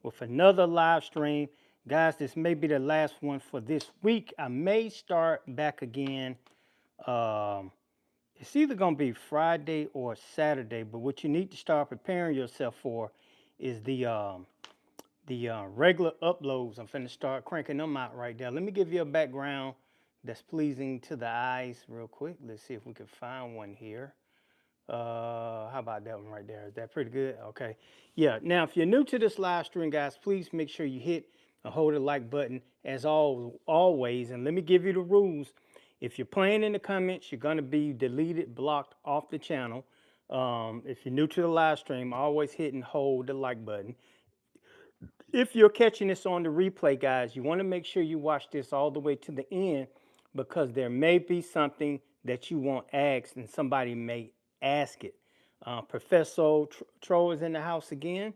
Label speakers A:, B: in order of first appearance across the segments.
A: with another live stream. Guys, this may be the last one for this week. I may start back again. It's either going to be Friday or Saturday, but what you need to start preparing yourself for is the regular uploads. I'm finna start cranking them out right there. Let me give you a background that's pleasing to the eyes real quick. Let's see if we can find one here. How about that one right there? Is that pretty good? Okay. Yeah. Now, if you're new to this live stream, guys, please make sure you hit and hold the like button as always. And let me give you the rules. If you're playing in the comments, you're going to be deleted, blocked off the channel. If you're new to the live stream, always hit and hold the like button. If you're catching this on the replay, guys, you want to make sure you watch this all the way to the end because there may be something that you want asked and somebody may ask it. Professor Troll is in the house again.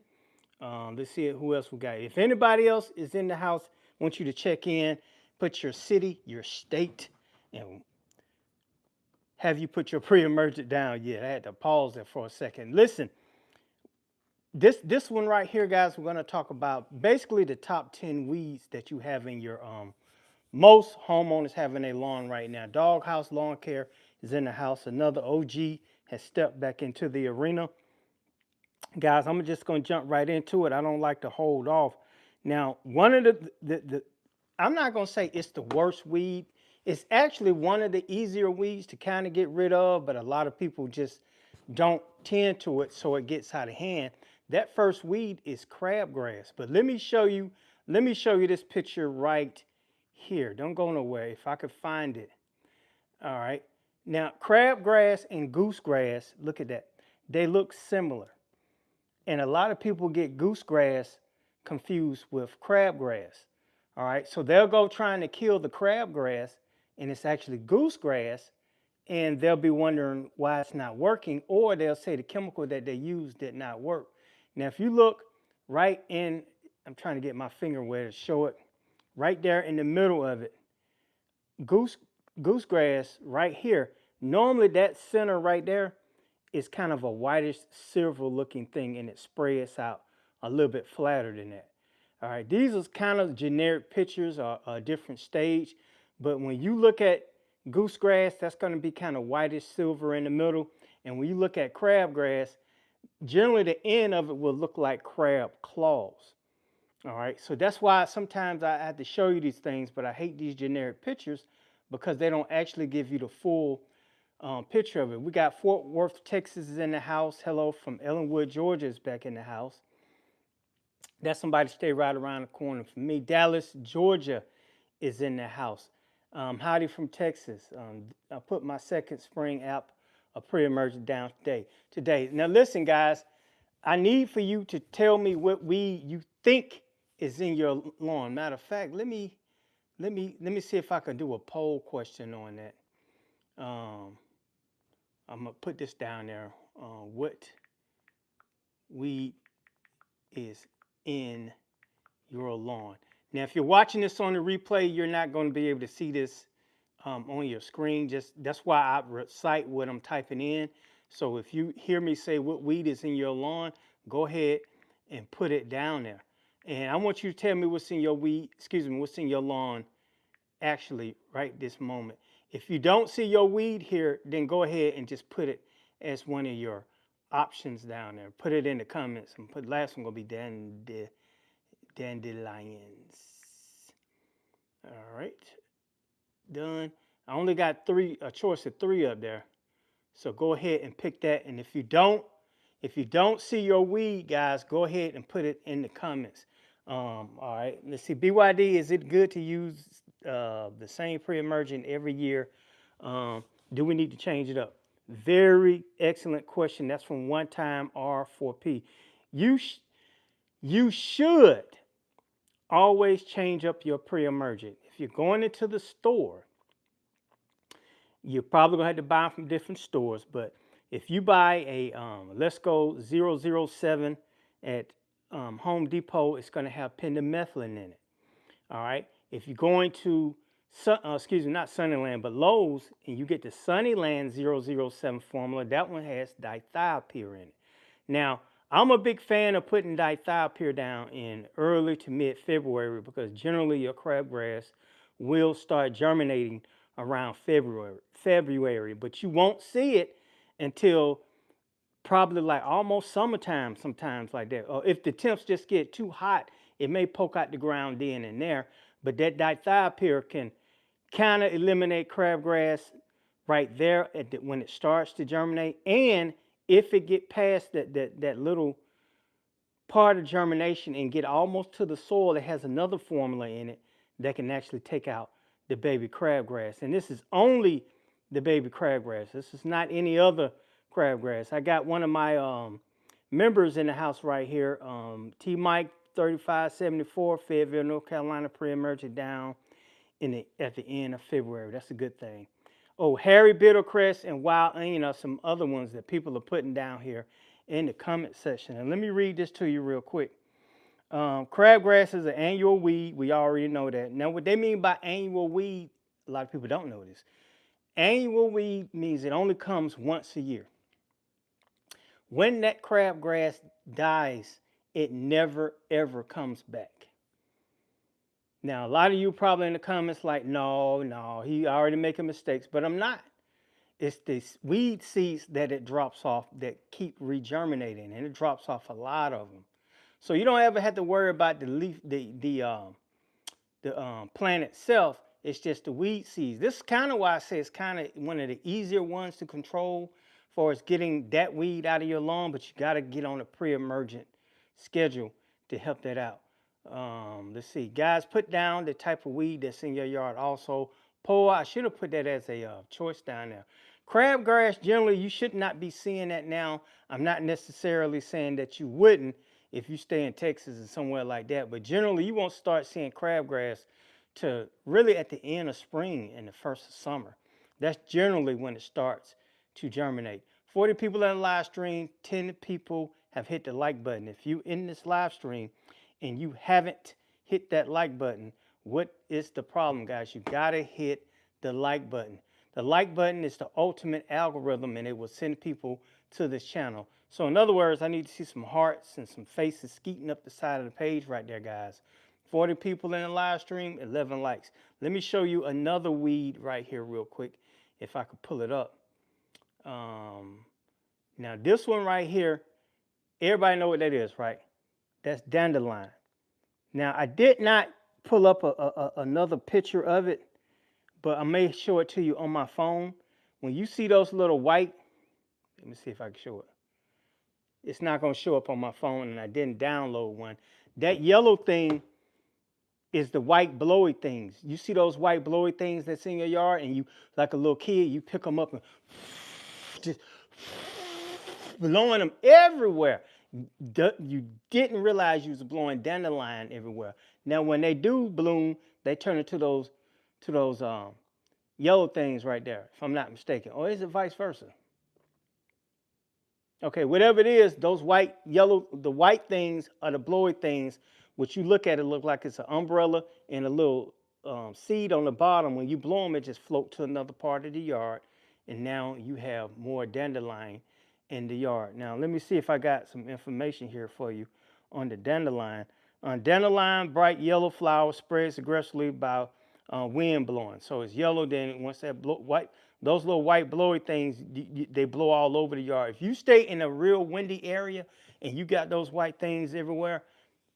A: Let's see who else we got. If anybody else is in the house, I want you to check in, put your city, your state, and have you put your pre-emergent down yet? I had to pause there for a second. Listen. This one right here, guys, we're going to talk about basically the top 10 weeds that you have in your most homeowners have in their lawn right now. Doghouse Lawn Care is in the house. Another OG has stepped back into the arena. Guys, I'm just going to jump right into it. I don't like to hold off. Now, one of the I'm not going to say it's the worst weed. It's actually one of the easier weeds to kind of get rid of, but a lot of people just don't tend to it, so it gets out of hand. That first weed is crabgrass. But let me show you this picture right here. Don't go nowhere if I could find it. All right. Now, crabgrass and goosegrass, look at that. They look similar. And a lot of people get goosegrass confused with crabgrass. All right. So they'll go trying to kill the crabgrass, and it's actually goosegrass. And they'll be wondering why it's not working, or they'll say the chemical that they used did not work. Now, if you look right in, I'm trying to get my finger where to show it, right there in the middle of it, goosegrass right here, normally that center right there is kind of a whitish silver looking thing, and it spreads out a little bit flatter than that. All right, these are kind of generic pictures or a different stage, but when you look at goosegrass, that's going to be kind of whitish silver in the middle, and when you look at crabgrass, generally the end of it will look like crab claws. All right, so that's why sometimes I have to show you these things, but I hate these generic pictures because they don't actually give you the full picture of it. We got Fort Worth, Texas is in the house. Hello from Ellenwood, Georgia is back in the house. That's somebody stay right around the corner from me. Dallas, Georgia is in the house. Howdy from Texas. I put my second spring app, a pre-emergent, down today. Now listen, guys, I need for you to tell me what weed you think is in your lawn. Matter of fact, let me see if I can do a poll question on that. I'm gonna put this down there. What weed is in your lawn? Now, if you're watching this on the replay, you're not going to be able to see this on your screen. That's why I recite what I'm typing in. So if you hear me say what weed is in your lawn, go ahead and put it down there. And I want you to tell me what's in your what's in your lawn actually right this moment. If you don't see your weed here, then go ahead and just put it as one of your options down there. Put it in the comments. And put last one gonna be dandelions. All right, done. I only got a choice of 3 up there. So go ahead and pick that. And if you don't see your weed, guys, go ahead and put it in the comments. All right, let's see. BYD, is it good to use the same pre-emergent every year? Do we need to change it up? Very excellent question. That's from One Time R4P. You should always change up your pre-emergent. If you're going into the store, you're probably going to have to buy from different stores. But if you buy a Let's Go 007 at Home Depot, it's going to have pendimethalin in it. All right. If you're going to, not Sunnyland, but Lowe's, and you get the Sunnyland 007 formula, that one has dithiopyr in it. Now, I'm a big fan of putting dithiopyr down in early to mid-February because generally your crabgrass will start germinating around February, but you won't see it until probably like almost summertime sometimes like that. Or if the temps just get too hot, it may poke out the ground then and there, but that dithiopyr can kind of eliminate crabgrass right there when it starts to germinate. And if it get past that little part of germination and get almost to the soil, it has another formula in it that can actually take out the baby crabgrass. And this is only the baby crabgrass. This is not any other crabgrass. I got one of my members in the house right here, T Mike 3574, Fayetteville, North Carolina, pre-emergent down at the end of February. That's a good thing. Oh, Harry Bittercrest and wild onion are some other ones that people are putting down here in the comment section. And let me read this to you real quick. Crabgrass is an annual weed. We already know that. Now, what they mean by annual weed, a lot of people don't know this. Annual weed means it only comes once a year. When that crabgrass dies, it never, ever comes back. Now, a lot of you probably in the comments like, no, he already making mistakes, but I'm not. It's the weed seeds that it drops off that keep regerminating, and it drops off a lot of them. So you don't ever have to worry about the leaf, the plant itself. It's just the weed seeds. This is kind of why I say it's kind of one of the easier ones to control for as getting that weed out of your lawn, but you got to get on a pre-emergent schedule to help that out. Let's see, guys, put down the type of weed that's in your yard. Also, Poa, I should have put that as a choice down there. Crabgrass, generally, you should not be seeing that now. I'm not necessarily saying that you wouldn't if you stay in Texas or somewhere like that, but generally, you won't start seeing crabgrass to really at the end of spring and the first of summer. That's generally when it starts to germinate. 40 people in the live stream, 10 people have hit the like button. If you in this live stream and you haven't hit that like button, what is the problem, guys? You gotta hit the like button. The like button is the ultimate algorithm, and it will send people to this channel. So in other words, I need to see some hearts and some faces skeeting up the side of the page right there, guys. 40 people in the live stream, 11 likes. Let me show you another weed right here real quick, if I could pull it up. Now this one right here, everybody know what that is, right? That's dandelion. Now, I did not pull up another picture of it, but I may show it to you on my phone. When you see those little white, let me see if I can show it. It's not going to show up on my phone, and I didn't download one. That yellow thing is the white blowy things. You see those white blowy things that's in your yard, and you, like a little kid, you pick them up and just blowing them everywhere. You didn't realize you was blowing dandelion everywhere. Now, when they do bloom, they turn into those yellow things right there, if I'm not mistaken. Or is it vice versa? Okay, whatever it is, those the white things are the blowy things, which you look at it look like it's an umbrella and a little seed on the bottom. When you blow them, it just float to another part of the yard, and now you have more dandelion in the yard. Now, let me see if I got some information here for you on the dandelion. Dandelion, bright yellow flower, spreads aggressively by wind blowing. So it's yellow, then once that white, those little white blowy things, they blow all over the yard. If you stay in a real windy area and you got those white things everywhere,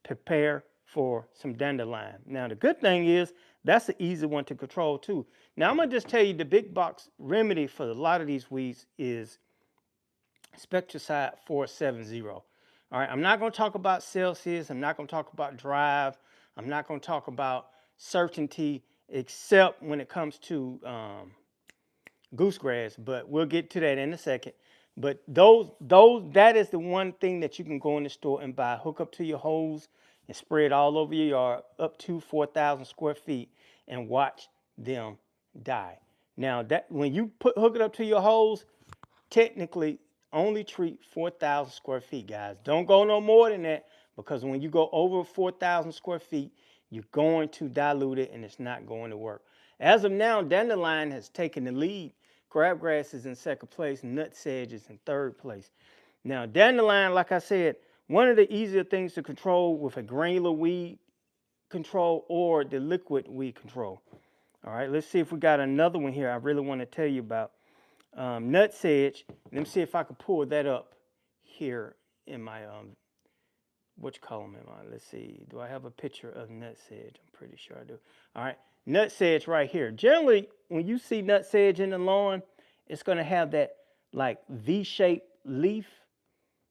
A: prepare for some dandelion. Now, the good thing is that's an easy one to control too. Now, I'm going to just tell you the big box remedy for a lot of these weeds is Spectricide 470. All right, I'm not going to talk about Celsius. I'm not going to talk about Drive. I'm not going to talk about Certainty, except when it comes to Goosegrass, but we'll get to that in a second. But that is the one thing that you can go in the store and buy. Hook up to your hose and spray it all over your yard, up to 4,000 square feet, and watch them die. Now, that when you hook it up to your hose, technically only treat 4,000 square feet, guys. Don't go no more than that, because when you go over 4,000 square feet, you're going to dilute it and it's not going to work. As of now, Dandelion has taken the lead. Crabgrass is in second place, Nutsedge is in third place. Now, Dandelion, like I said, one of the easier things to control with a granular weed control or the liquid weed control. All right, let's see if we got another one here I really want to tell you about. Nutsedge. Let me see if I can pull that up here in my which column am I? Let's see. Do I have a picture of nutsedge? I'm pretty sure I do. All right, nutsedge right here. Generally, when you see nutsedge in the lawn, it's going to have that like V-shaped leaf.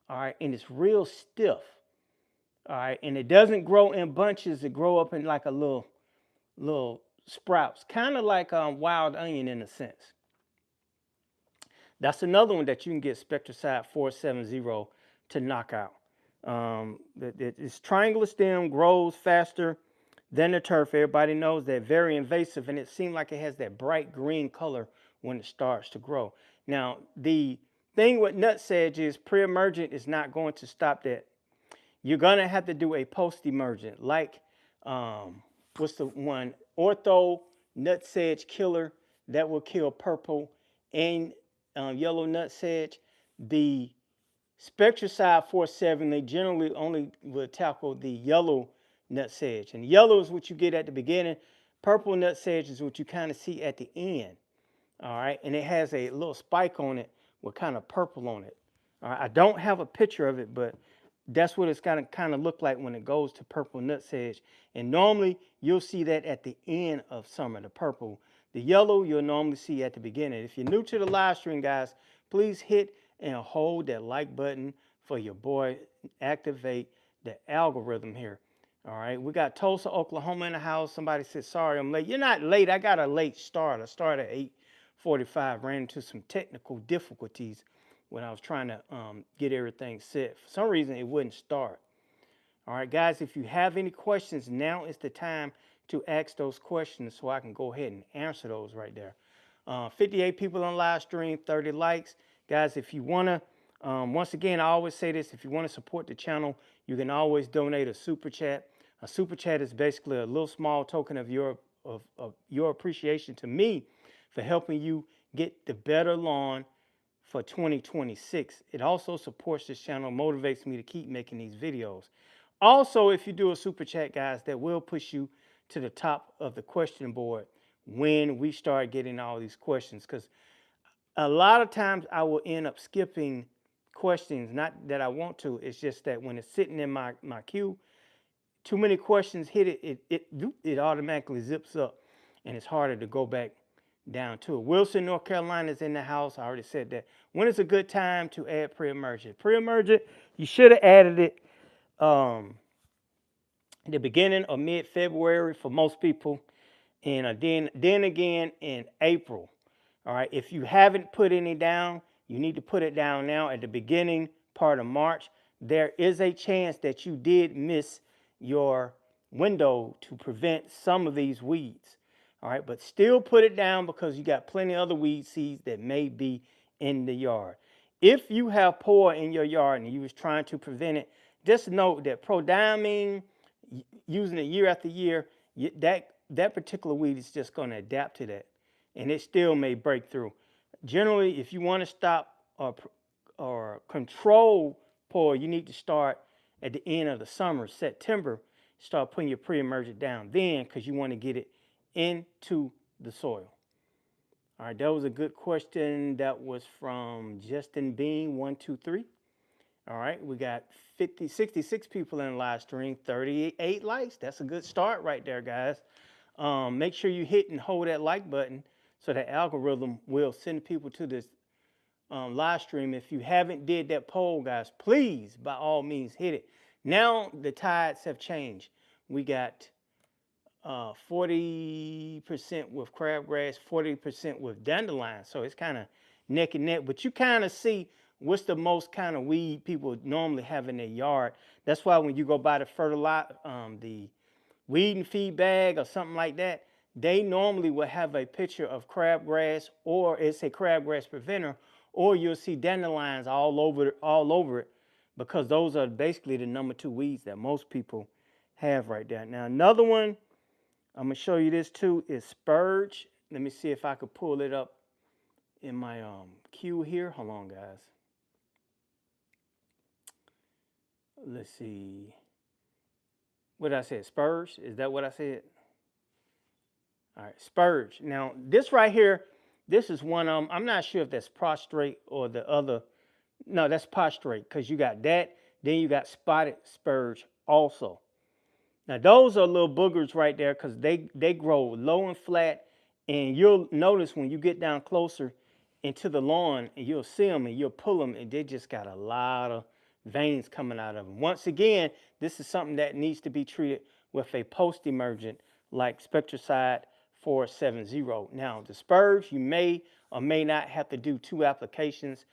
A: All right, and it's real stiff. All right, and it doesn't grow in bunches. It grow up in like a little sprouts, kind of like wild onion in a sense. That's another one that you can get Spectricide 470 to knock out. Its triangular stem grows faster than the turf. Everybody knows that, very invasive, and it seems like it has that bright green color when it starts to grow. Now, the thing with nutsedge is pre-emergent is not going to stop that. You're going to have to do a post-emergent, like what's the one? Ortho nutsedge killer that will kill purple and yellow nutsedge. The Spectricide 470, they generally only will tackle the yellow nutsedge. And yellow is what you get at the beginning. Purple nutsedge is what you kind of see at the end. All right, and it has a little spike on it with kind of purple on it. All right, I don't have a picture of it, but that's what it's going to kind of look like when it goes to purple nutsedge. And normally you'll see that at the end of summer, the purple. The yellow you'll normally see at the beginning. If you're new to the live stream, guys, please hit and hold that like button for your boy. Activate the algorithm here. All right, we got Tulsa, Oklahoma in the house. Somebody said, sorry, I'm late. You're not late. I got a late start. I started at 8:45, ran into some technical difficulties when I was trying to get everything set. For some reason, it wouldn't start. All right, guys, if you have any questions, now is the time to ask those questions so I can go ahead and answer those right there. 58 people on live stream, 30 likes. Guys, if you want to, once again, I always say this, if you want to support the channel, you can always donate a super chat. A super chat is basically a little small token of your appreciation to me for helping you get the better lawn for 2026. It also supports this channel, motivates me to keep making these videos. Also, if you do a super chat, guys, that will push you to the top of the question board when we start getting all these questions. Because a lot of times I will end up skipping questions, not that I want to, it's just that when it's sitting in my queue, too many questions hit it automatically zips up, and it's harder to go back down to it. Wilson, North Carolina is in the house. I already said that. When is a good time to add pre-emergent? Pre-emergent, you should have added it the beginning of mid-February for most people, and then again in April. All right, if you haven't put any down, you need to put it down now at the beginning part of March. There is a chance that you did miss your window to prevent some of these weeds. All right, but still put it down because you got plenty of other weed seeds that may be in the yard. If you have Poa in your yard and you was trying to prevent it, just note that prodiamine, using it year after year, that particular weed is just going to adapt to that, and it still may break through. Generally, if you want to stop or control Poa, you need to start at the end of the summer, September. Start putting your pre-emergent down then, because you want to get it into the soil. All right, that was a good question. That was from Justin Bean 123. All right, we got 66 people in the live stream, 38 likes. That's a good start right there, guys. Make sure you hit and hold that like button so that algorithm will send people to this live stream. If you haven't did that poll, guys, please, by all means, hit it. Now the tides have changed. We got 40% with crabgrass, 40% with dandelion. So it's kind of neck and neck, but you kind of see what's the most kind of weed people normally have in their yard. That's why when you go buy the fertilizer, the weed and feed bag or something like that, they normally will have a picture of crabgrass, or it's a crabgrass preventer, or you'll see dandelions all over it, because those are basically the number 2 weeds that most people have right there. Now another one, I'm going to show you this too, is Spurge. Let me see if I could pull it up in my queue here. Hold on, guys. let's see. What did I say? Spurge? Is that what I said? All right, Spurge. Now, this right here, this is one I'm not sure if that's prostrate or the other. No, that's prostrate because you got that. Then you got spotted spurge also. Now, those are little boogers right there because they grow low and flat. And you'll notice when you get down closer into the lawn and you'll see them and you'll pull them and they just got a lot of veins coming out of them. Once again, this is something that needs to be treated with a post-emergent like Spectricide 470. Now, the spurge, you may or may not have to do 2 applications.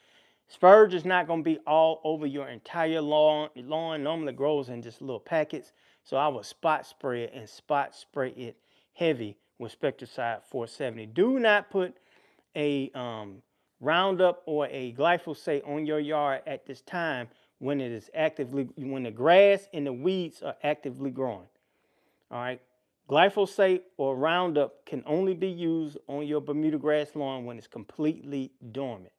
A: Spurge is not going to be all over your entire lawn. Lawn normally grows in just little packets. So I would spot spray it and spot spray it heavy with Spectricide 470. Do not put a Roundup or a glyphosate on your yard at this time when it is actively, when the grass and the weeds are actively growing. All right. Glyphosate or Roundup can only be used on your Bermuda grass lawn when it's completely dormant.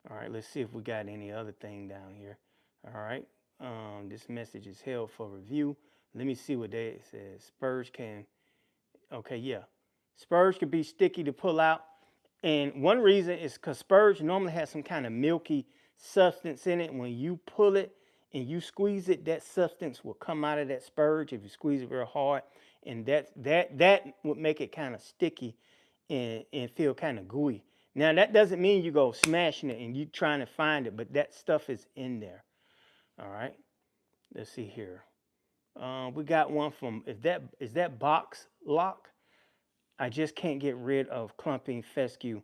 A: All right, let's see if we got any other thing down here. All right, this message is held for review. Let me see what it says. Spurge can, okay, yeah. Spurge can be sticky to pull out. And one reason is because spurge normally has some kind of milky substance in it. When you pull it and you squeeze it, that substance will come out of that spurge if you squeeze it real hard. And that would make it kind of sticky and feel kind of gooey. Now, that doesn't mean you go smashing it and you trying to find it, but that stuff is in there. All right. Let's see here. We got one from, is that box lock? I just can't get rid of clumping fescue.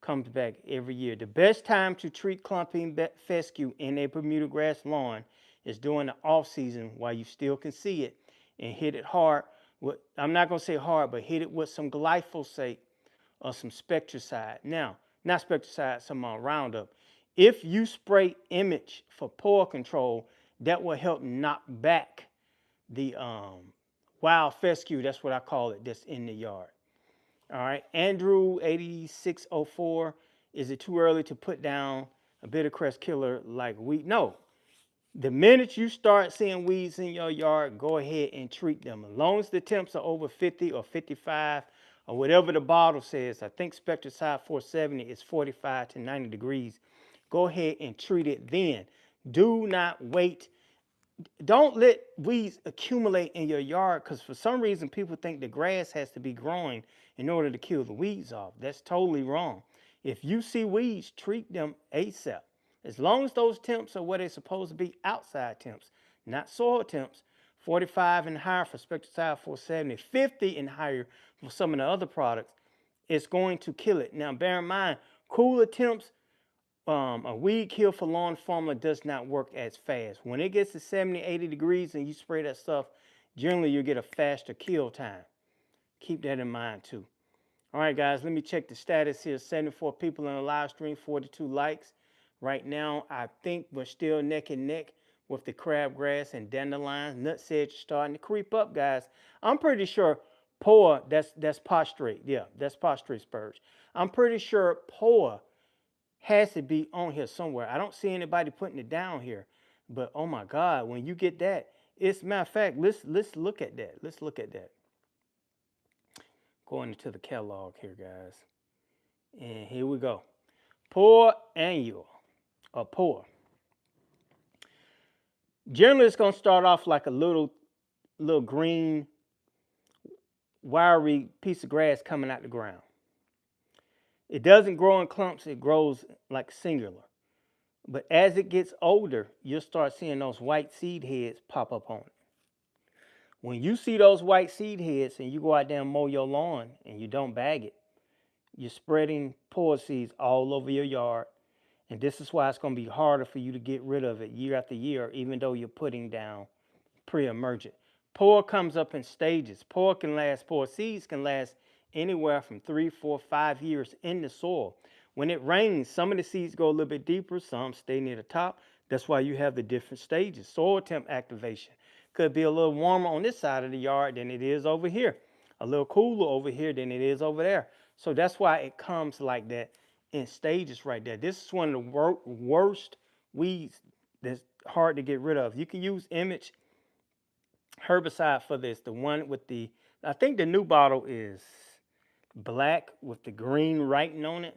A: Comes back every year. The best time to treat clumping fescue in a Bermuda grass lawn is during the off season while you still can see it, and hit it hard. I'm not going to say hard, but hit it with some glyphosate or some Spectricide. Now, not Spectricide, some Roundup. If you spray Image for poa control, that will help knock back the wild fescue. That's what I call it. That's in the yard. All right, Andrew 8604. Is it too early to put down a bitter crest killer like weed? No. The minute you start seeing weeds in your yard, go ahead and treat them. As long as the temps are over 50 or 55 or whatever the bottle says, I think Spectricide 470 is 45 to 90 degrees. Go ahead and treat it then. Do not wait. Don't let weeds accumulate in your yard because for some reason people think the grass has to be growing in order to kill the weeds off. That's totally wrong. If you see weeds, treat them ASAP. As long as those temps are where they're supposed to be, outside temps, not soil temps. 45 and higher for Spectricide 470, 50 and higher for some of the other products, it's going to kill it. Now bear in mind, cooler temps, a weed kill for lawn formula does not work as fast. When it gets to 70, 80 degrees and you spray that stuff, generally you'll get a faster kill time. Keep that in mind too. All right, guys, let me check the status here. 74 people in the live stream, 42 likes. Right now, I think we're still neck and neck with the crabgrass and dandelion. Nutsedge starting to creep up, guys. I'm pretty sure Poa, that's prostrate. Yeah, that's prostrate spurge. I'm pretty sure Poa has to be on here somewhere. I don't see anybody putting it down here. But oh my God, when you get that, it's matter of fact, let's look at that. Let's look at that. Going into the catalog here, guys. And here we go. Poa Annua, or Poa. Generally, it's going to start off like a little green, wiry piece of grass coming out the ground. It doesn't grow in clumps. It grows like singular. But as it gets older, you'll start seeing those white seed heads pop up on it. When you see those white seed heads and you go out there and mow your lawn and you don't bag it, you're spreading poa seeds all over your yard. And this is why it's going to be harder for you to get rid of it year after year, even though you're putting down pre-emergent. Poa comes up in stages. Poa seeds can last anywhere from 3, 4, 5 years in the soil. When it rains, some of the seeds go a little bit deeper, some stay near the top. That's why you have the different stages. Soil temp activation could be a little warmer on this side of the yard than it is over here. A little cooler over here than it is over there. So that's why it comes like that in stages right there. This is one of the worst weeds that's hard to get rid of. You can use Image herbicide for this. The one with the, I think the new bottle is black with the green writing on it.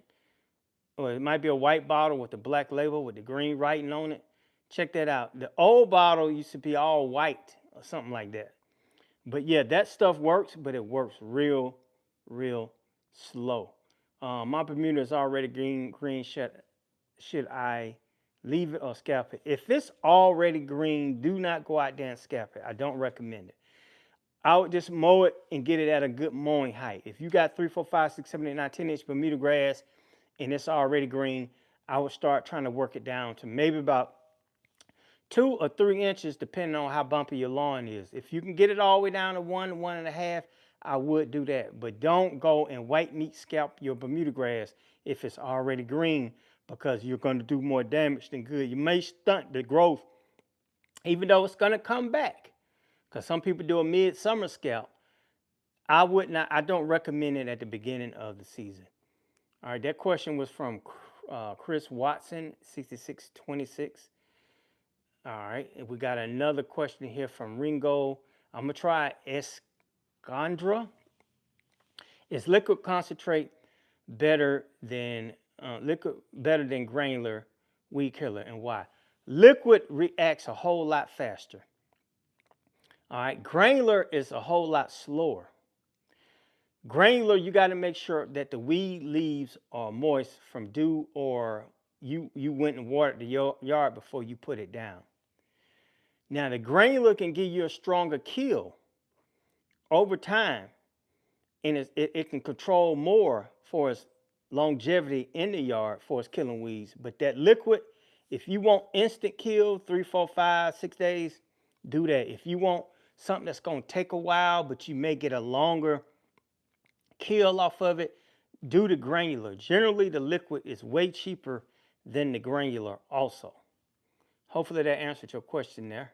A: Or it might be a white bottle with the black label with the green writing on it. Check that out. The old bottle used to be all white or something like that. But yeah, that stuff works, but it works real slow. My Bermuda is already green. Should I leave it or scalp it? If it's already green, do not go out there and scalp it. I don't recommend it. I would just mow it and get it at a good mowing height. If you got 3, 4, 5, 6, 7, 8, 9, 10-inch Bermuda grass and it's already green, I would start trying to work it down to maybe about 2 or 3 inches, depending on how bumpy your lawn is. If you can get it all the way down to 1, 1.5, I would do that. But don't go and white meat scalp your Bermuda grass if it's already green, because you're going to do more damage than good. You may stunt the growth, even though it's going to come back, because some people do a midsummer scalp. I don't recommend it at the beginning of the season. All right, that question was from Chris Watson, 6626. All right, and we got another question here from Ringo. I'm gonna try Escandra. Is liquid concentrate better than granular weed killer, and why? Liquid reacts a whole lot faster. All right, granular is a whole lot slower. Granular, you got to make sure that the weed leaves are moist from dew, or you went and watered the yard before you put it down. Now, the granular can give you a stronger kill over time, and it can control more for its longevity in the yard for its killing weeds. But that liquid, if you want instant kill, 3, 4, 5, 6 days, do that. If you want something that's going to take a while, but you may get a longer kill off of it, do the granular. Generally, the liquid is way cheaper than the granular also. Hopefully that answered your question there.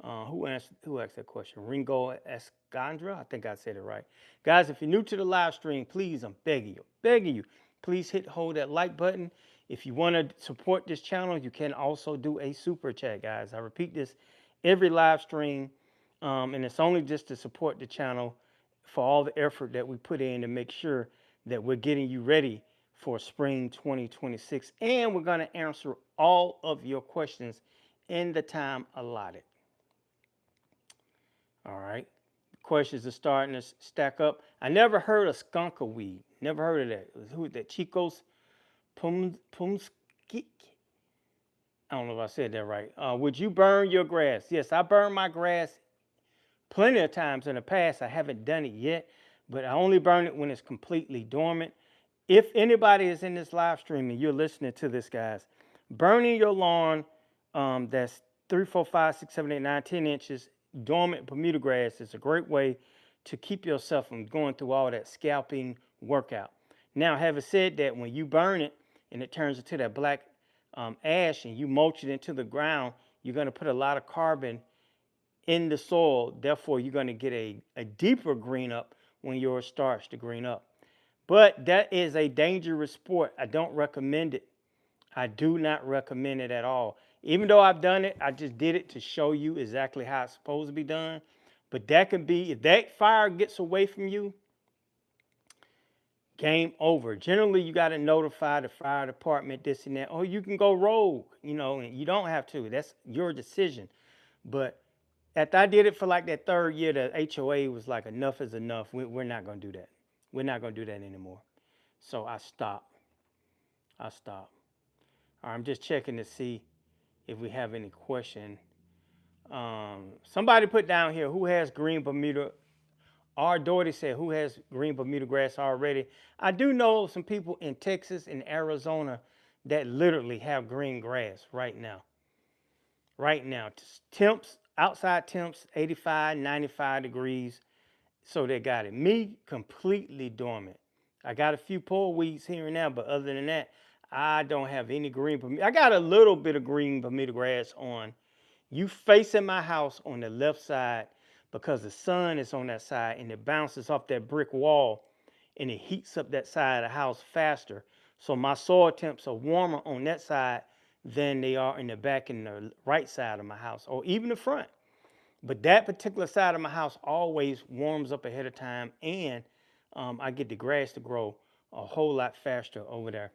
A: Who asked that question? Ringo Escandra? I think I said it right. Guys, if you're new to the live stream, please, I'm begging you, please hold that like button. If you want to support this channel, you can also do a super chat, guys. I repeat this every live stream, and it's only just to support the channel for all the effort that we put in to make sure that we're getting you ready for spring 2026. And we're going to answer all of your questions in the time allotted. All right. Questions are starting to stack up. I never heard of skunker weed. Never heard of that. Who is that? Chicos Pumskik? I don't know if I said that right. Would you burn your grass? Yes, I burn my grass plenty of times in the past. I haven't done it yet, but I only burn it when it's completely dormant. If anybody is in this live stream and you're listening to this, guys, burning your lawn that's 3, 4, 5, 6, 7, 8, 9, 10 inches dormant Bermuda grass is a great way to keep yourself from going through all that scalping workout. Now, having said that, when you burn it and it turns into that black ash and you mulch it into the ground, you're going to put a lot of carbon in the soil. Therefore, you're going to get a deeper green up when yours starts to green up. But that is a dangerous sport. I don't recommend it. I do not recommend it at all. Even though I've done it, I just did it to show you exactly how it's supposed to be done. But that can be, if that fire gets away from you, game over. Generally, you got to notify the fire department, this and that. Or you can go rogue, and you don't have to. That's your decision. But after I did it for like that 3rd year, the HOA was like, enough is enough. We're not going to do that. We're not going to do that anymore. So I stopped. All right, I'm just checking to see if we have any question. Somebody put down here, who has green Bermuda? Our Doherty said, who has green Bermuda grass already? I do know some people in Texas and Arizona that literally have green grass right now. Temps, outside temps, 85, 95 degrees. So they got it. Me, completely dormant. I got a few pole weeds here and there, but other than that, I don't have any green Bermuda. I got a little bit of green Bermuda grass on. You facing my house on the left side because the sun is on that side and it bounces off that brick wall and it heats up that side of the house faster. So my soil temps are warmer on that side than they are in the back and the right side of my house, or even the front. But that particular side of my house always warms up ahead of time, and I get the grass to grow a whole lot faster over there.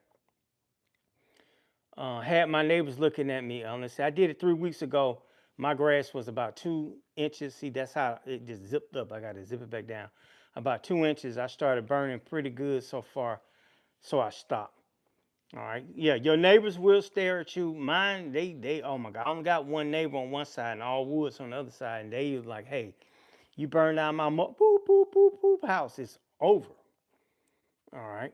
A: Had my neighbors looking at me. Let's say I did it 3 weeks ago. My grass was about 2 inches. See, that's how it just zipped up. I got to zip it back down. About 2 inches. I started burning pretty good so far, so I stopped. All right. Yeah, your neighbors will stare at you. Mine, they, oh my God. I only got one neighbor on one side and all woods on the other side. And they was like, hey, you burned down my boop, boop, boop, boop house. It's over. All right.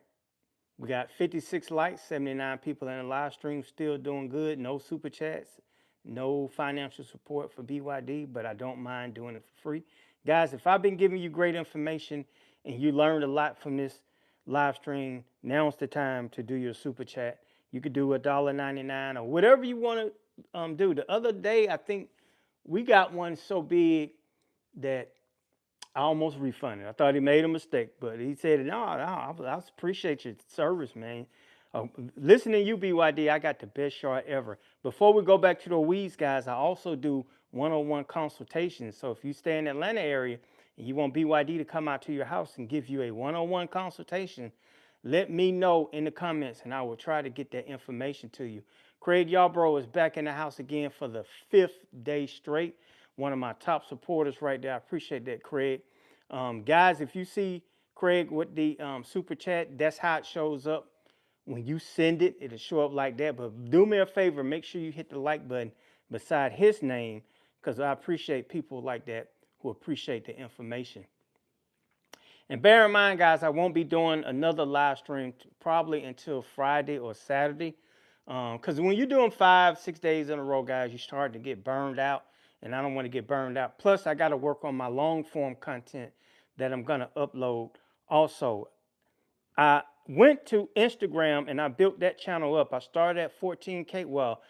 A: We got 56 likes, 79 people in the live stream, still doing good. No super chats, no financial support for BYD, but I don't mind doing it for free. Guys, if I've been giving you great information and you learned a lot from this live stream, now's the time to do your super chat. You could do $1.99 or whatever you want to do. The other day, I think we got one so big that I almost refunded. I thought he made a mistake, but he said, no, I appreciate your service, man. Listening to you, BYD, I got the best yard ever. Before we go back to the weeds, guys, I also do one-on-one consultations. So if you stay in the Atlanta area and you want BYD to come out to your house and give you a one-on-one consultation, let me know in the comments and I will try to get that information to you. Craig Yarbrough is back in the house again for the 5th day straight. One of my top supporters right there. I appreciate that, Craig. Guys, if you see Craig with the super chat, that's how it shows up. When you send it, it'll show up like that. But do me a favor, make sure you hit the like button beside his name, because I appreciate people like that who appreciate the information. And bear in mind, guys, I won't be doing another live stream probably until Friday or Saturday. Because when you're doing 5-6 days in a row, guys, you start to get burned out. And I don't want to get burned out. Plus, I got to work on my long form content that I'm going to upload also. I went to Instagram and I built that channel up. I started at 14K. Well,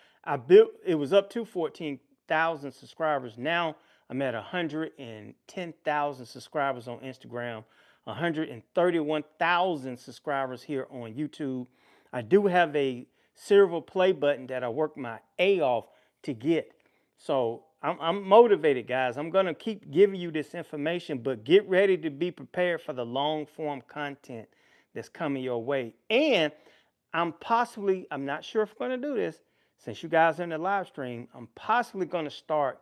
A: it was up to 14,000 subscribers. Now I'm at 110,000 subscribers on Instagram, 131,000 subscribers here on YouTube. I do have a silver play button that I worked my A off to get. So I'm motivated, guys. I'm going to keep giving you this information, but get ready to be prepared for the long form content that's coming your way. And I'm not sure if I'm going to do this, since you guys are in the live stream, I'm possibly going to start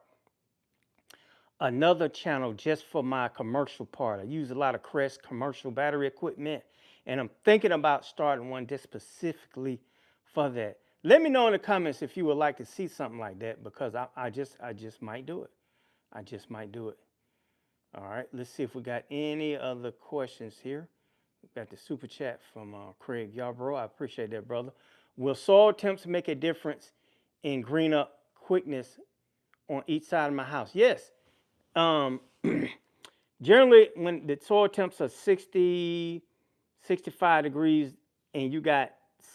A: another channel just for my commercial part. I use a lot of Crest commercial battery equipment, and I'm thinking about starting one just specifically for that. Let me know in the comments if you would like to see something like that, because I just might do it. I just might do it. All right, let's see if we got any other questions here. We got the super chat from Craig Yarbrough. I appreciate that, brother. Will soil temps make a difference in green up quickness on each side of my house? Yes. Generally, when the soil temps are 60, 65 degrees and you got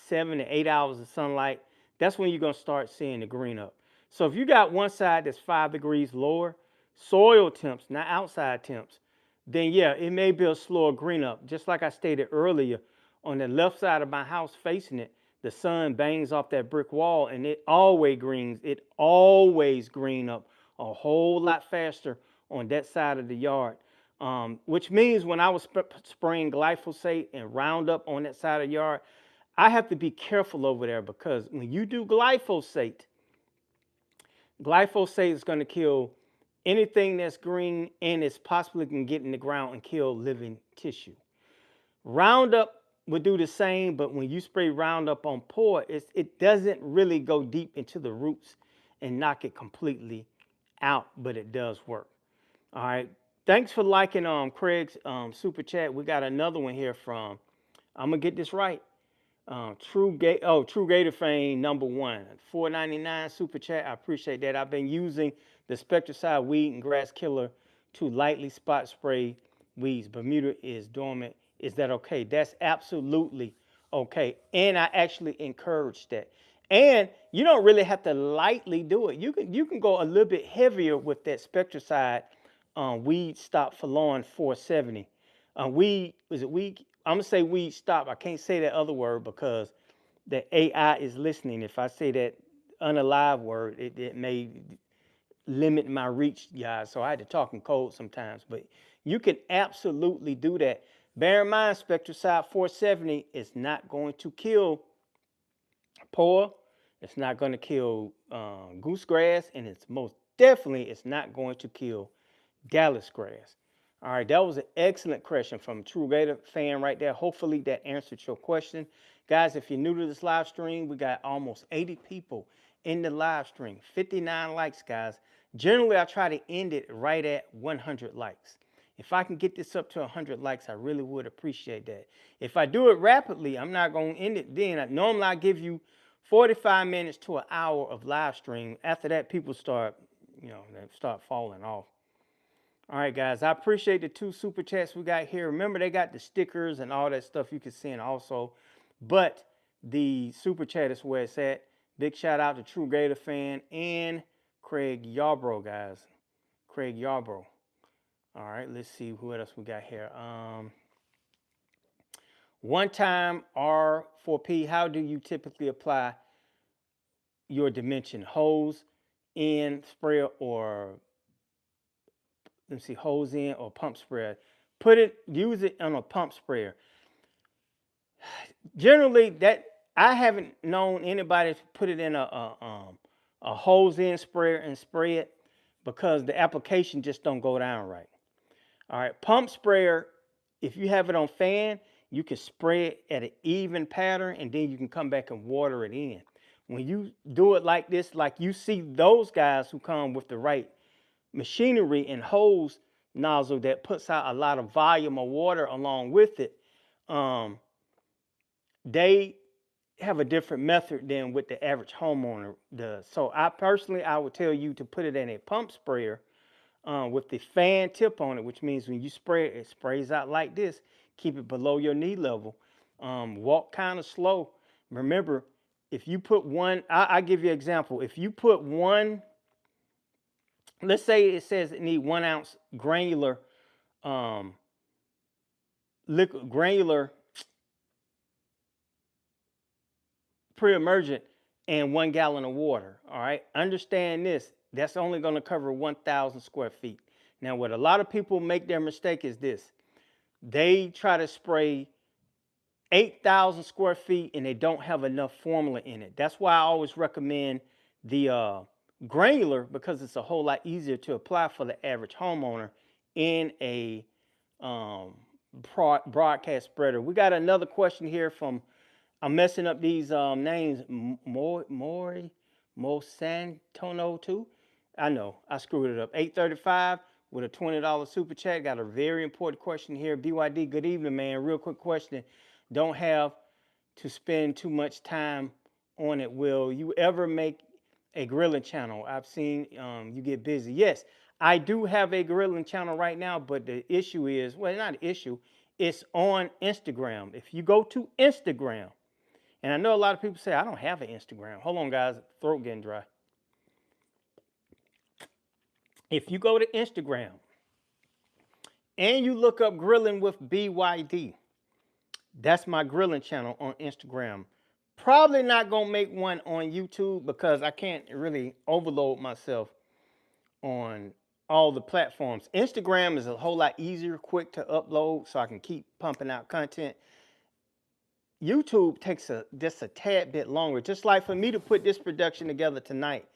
A: 7 to 8 hours of sunlight, that's when you're going to start seeing the green up. So if you got one side that's 5 degrees lower, soil temps, not outside temps, then yeah, it may be a slower green up. Just like I stated earlier, on the left side of my house facing it, the sun bangs off that brick wall and it always green up a whole lot faster on that side of the yard. Which means when I was spraying glyphosate and Roundup on that side of the yard, I have to be careful over there, because when you do glyphosate is going to kill anything that's green, and it's possibly can get in the ground and kill living tissue. Roundup would do the same, but when you spray Roundup on Poa, it doesn't really go deep into the roots and knock it completely out, but it does work. All right. Thanks for liking Craig's super chat. We got another one here from, I'm gonna get this right. True Gator Fame #1, $4.99 super chat. I appreciate that. I've been using the Spectricide weed and grass killer to lightly spot spray weeds. Bermuda is dormant. Is that okay? That's absolutely okay. And I actually encourage that. And you don't really have to lightly do it. You can go a little bit heavier with that Spectricide weed stop for lawn 470. Weed, is it weed? I'm gonna say weed stop. I can't say that other word because the AI is listening. If I say that unalive word, it may limit my reach, guys. So I had to talk in code sometimes. But you can absolutely do that. Bear in mind, Spectricide 470 is not going to kill Poa. It's not going to kill Goosegrass, and it's most definitely it's not going to kill Dallas grass. All right, that was an excellent question from a True Gator fan right there. Hopefully that answered your question. Guys, if you're new to this live stream, we got almost 80 people in the live stream, 59 likes, guys. Generally, I try to end it right at 100 likes. If I can get this up to 100 likes, I really would appreciate that. If I do it rapidly, I'm not going to end it then. Normally, I give you 45 minutes to an hour of live stream. After that, people start, they start falling off. All right, guys, I appreciate the 2 super chats we got here. Remember, they got the stickers and all that stuff you can send also. But the super chat is where it's at. Big shout out to True Gator fan and Craig Yarbrough, guys. Craig Yarbrough. All right, let's see who else we got here. One time R4P, how do you typically apply your dimension? Hose in, sprayer, or let's see, hose in or pump sprayer? Use it on a pump sprayer. Generally, that I haven't known anybody to put it in a hose in sprayer and spray it because the application just don't go down right. All right, pump sprayer, if you have it on fan, you can spray it at an even pattern and then you can come back and water it in. When you do it like this, like you see those guys who come with the right machinery and hose nozzle that puts out a lot of volume of water along with it, they have a different method than what the average homeowner does. So I would tell you to put it in a pump sprayer with the fan tip on it, which means when you spray it, it sprays out like this. Keep it below your knee level. Walk kind of slow. Remember, if you put one, I give you an example. If you put one, let's say it says it need 1 ounce granular, granular pre-emergent and 1 gallon of water. All right, understand this. That's only going to cover 1,000 square feet. Now, what a lot of people make their mistake is this. They try to spray 8,000 square feet and they don't have enough formula in it. That's why I always recommend the granular, because it's a whole lot easier to apply for the average homeowner in a broadcast spreader. We got another question here from, I'm messing up these names, Mori Mosantono too. I know, I screwed it up. 835 with a $20 super chat. Got a very important question here. BYD, good evening, man. Real quick question. Don't have to spend too much time on it. Will you ever make a grilling channel? I've seen you get busy. Yes, I do have a grilling channel right now, but the issue is, well, not an issue. It's on Instagram. If you go to Instagram, and I know a lot of people say, I don't have an Instagram. Hold on, guys. Throat getting dry. If you go to Instagram and you look up Grilling with BYD, that's my grilling channel on Instagram. Probably not going to make one on YouTube because I can't really overload myself on all the platforms. Instagram is a whole lot easier, quick to upload, so I can keep pumping out content. YouTube takes just a tad bit longer. Just like for me to put this production together tonight,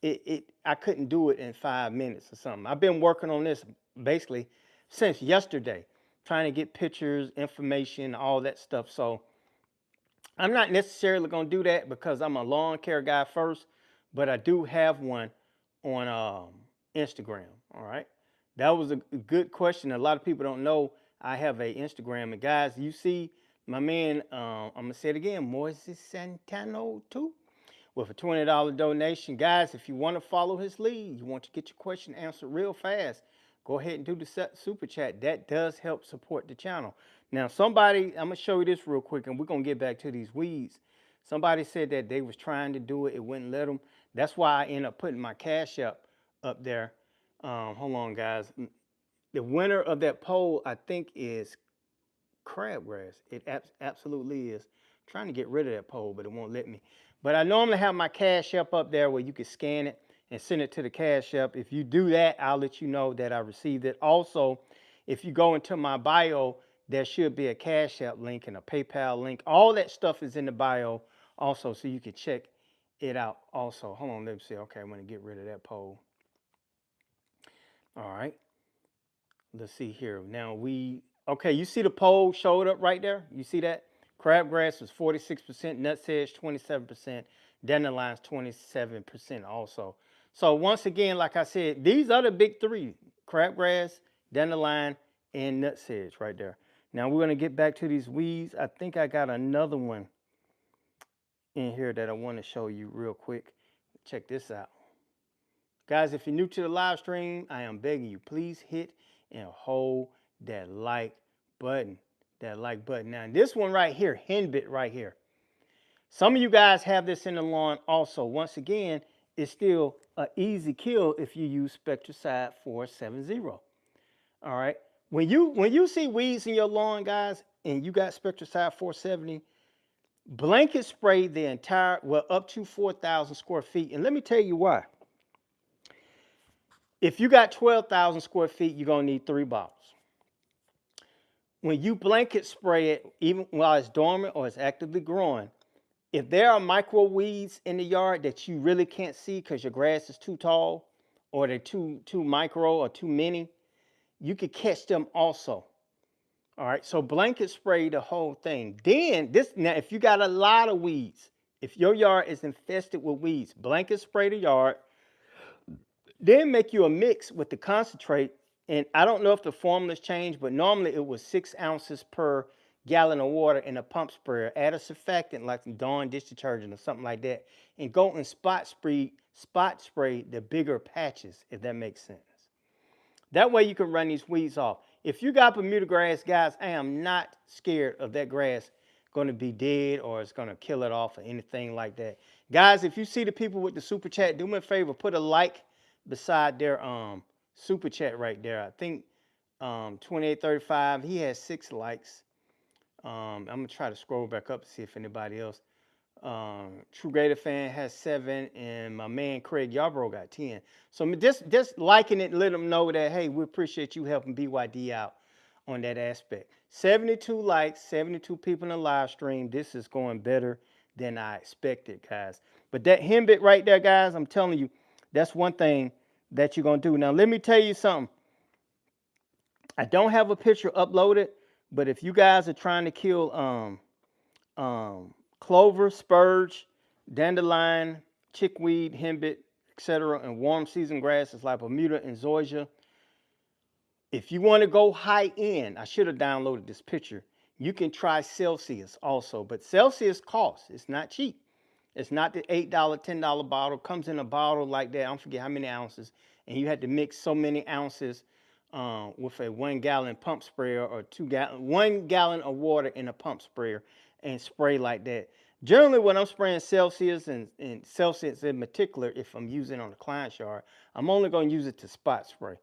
A: I couldn't do it in 5 minutes or something. I've been working on this basically since yesterday, trying to get pictures, information, all that stuff. So I'm not necessarily going to do that because I'm a lawn care guy first, but I do have one on Instagram. All right. That was a good question. A lot of people don't know I have a Instagram. And guys, you see my man, I'm going to say it again, Moises Santano too, with a $20 donation. Guys, if you want to follow his lead, you want to get your question answered real fast, go ahead and do the super chat. That does help support the channel. Now, I'm going to show you this real quick, and we're going to get back to these weeds. Somebody said that they was trying to do it. It wouldn't let them. That's why I ended up putting my Cash App up there. Hold on, guys. The winner of that poll, I think, is Crabgrass. It absolutely is. I'm trying to get rid of that poll, but it won't let me. But I normally have my Cash App up there where you can scan it and send it to the Cash App. If you do that, I'll let you know that I received it. Also, if you go into my bio, there should be a Cash App link and a PayPal link. All that stuff is in the bio also, so you can check it out also. Hold on, let me see. Okay, I'm going to get rid of that poll. All right. Let's see here. Now okay, you see the poll showed up right there? You see that? Crabgrass was 46%, Nutsedge 27%, Dandelions 27% also. So once again, like I said, these are the big three: Crabgrass, Dandelion, and Nutsedge right there. Now we're gonna get back to these weeds. I think I got another one in here that I want to show you real quick. Check this out. Guys, if you're new to the live stream, I am begging you, please hit and hold that like button. That like button. Now, this one right here, Henbit right here. Some of you guys have this in the lawn also. Once again, it's still an easy kill if you use Spectricide 470. All right. When you see weeds in your lawn, guys, and you got Spectricide 470, blanket spray the entire, well, up to 4,000 square feet. And let me tell you why. If you got 12,000 square feet, you're going to need 3 bottles. When you blanket spray it, even while it's dormant or it's actively growing, if there are micro weeds in the yard that you really can't see because your grass is too tall or they're too micro or too many, you could catch them also. All right, so blanket spray the whole thing. Then now, if you got a lot of weeds, if your yard is infested with weeds, blanket spray the yard. Then make you a mix with the concentrate. And I don't know if the formula's changed, but normally it was 6 ounces per gallon of water in a pump sprayer. Add a surfactant like some Dawn dish detergent or something like that, and go and spot spray the bigger patches, if that makes sense. That way you can run these weeds off. If you got Bermuda grass, guys, I am not scared of that grass going to be dead or it's going to kill it off or anything like that. Guys, if you see the people with the super chat, do me a favor, put a like beside their super chat right there. I think 2835, he has 6 likes. I'm gonna try to scroll back up to see if anybody else. True Gator Fan has 7, and my man Craig Yarbrough got 10. So just liking it, let them know that, hey, we appreciate you helping BYD out on that aspect. 72 likes, 72 people in the live stream. This is going better than I expected, guys. But that Henbit right there, guys, I'm telling you, that's one thing that you're going to do. Now, let me tell you something. I don't have a picture uploaded, but if you guys are trying to kill clover, spurge, dandelion, chickweed, henbit, etc., and warm season grasses like Bermuda and Zoysia, if you want to go high end, I should have downloaded this picture. You can try Celsius also, but Celsius costs. It's not cheap. It's not the $8, $10 bottle. Comes in a bottle like that. I don't forget how many ounces. And you had to mix so many ounces with a 1 gallon pump sprayer or 1 gallon of water in a pump sprayer and spray like that. Generally, when I'm spraying Celsius and Celsius in particular, if I'm using it on a client's yard, I'm only going to use it to spot spray.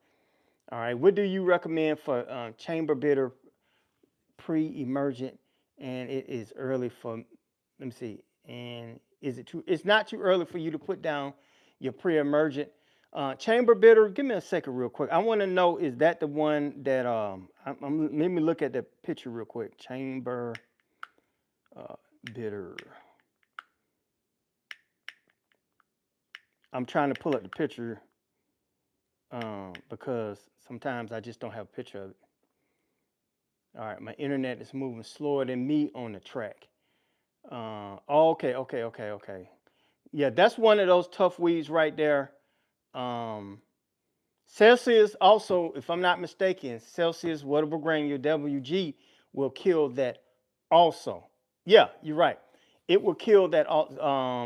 A: All right. What do you recommend for chamber bitter pre-emergent? And it is early for, let me see. And is it too, it's not too early for you to put down your pre-emergent. Chamber bitter, give me a second real quick. I want to know, is that the one that, let me look at the picture real quick. Chamber bitter. I'm trying to pull up the picture because sometimes I just don't have a picture of it. All right, my internet is moving slower than me on the track. Okay. Yeah, that's one of those tough weeds right there. Celsius also, if I'm not mistaken, Celsius wettable granule WG will kill that also. Yeah, you're right. It will kill that.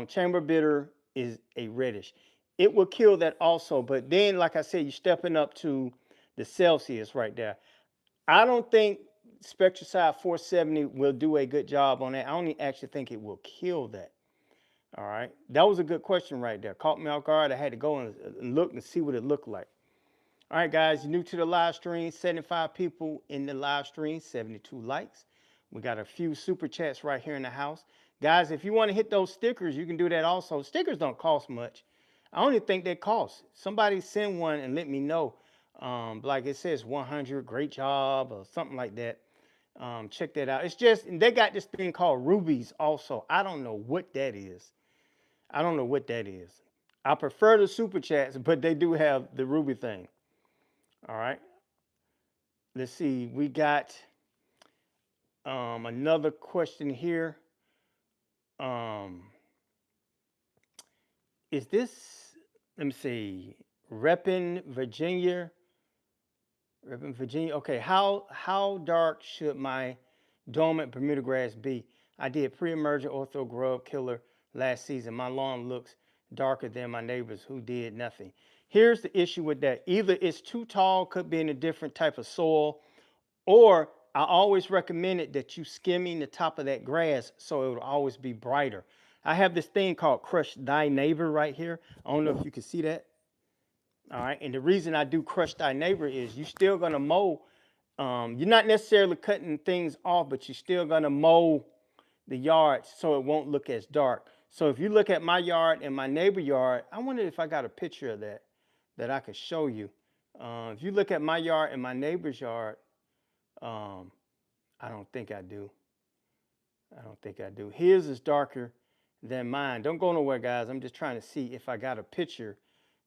A: Chamber bitter is a reddish. It will kill that also. But then, like I said, you're stepping up to the Celsius right there. I don't think Spectricide 470 will do a good job on that. I only actually think it will kill that. All right. That was a good question right there. Caught me off guard. I had to go and look and see what it looked like. All right, guys, you're new to the live stream. 75 people in the live stream, 72 likes. We got a few super chats right here in the house. Guys, if you want to hit those stickers, you can do that also. Stickers don't cost much. I don't even think they cost. Somebody send one and let me know. Like it says 100, great job, or something like that. Check that out. It's just, they got this thing called rubies also. I don't know what that is. I don't know what that is. I prefer the super chats, but they do have the ruby thing. All right. Let's see. We got another question here. Um, is this, let me see, Reppin, Virginia? Reppin, Virginia. Okay, how dark should my dormant Bermuda grass be? I did pre-emergent ortho grub killer last season. My lawn looks darker than my neighbors who did nothing. Here's the issue with that. Either it's too tall, could be in a different type of soil, or I always recommended that you skimming the top of that grass so it will always be brighter. I have this thing called Crush Thy Neighbor right here. I don't know if you can see that. All right, and the reason I do Crush Thy Neighbor is you're still gonna mow. You're not necessarily cutting things off, but you're still gonna mow the yard so it won't look as dark. So if you look at my yard and my neighbor yard, I wonder if I got a picture of that I could show you. If you look at my yard and my neighbor's yard, um, I don't think I do. I don't think I do. His is darker than mine. Don't go nowhere, guys. I'm just trying to see if I got a picture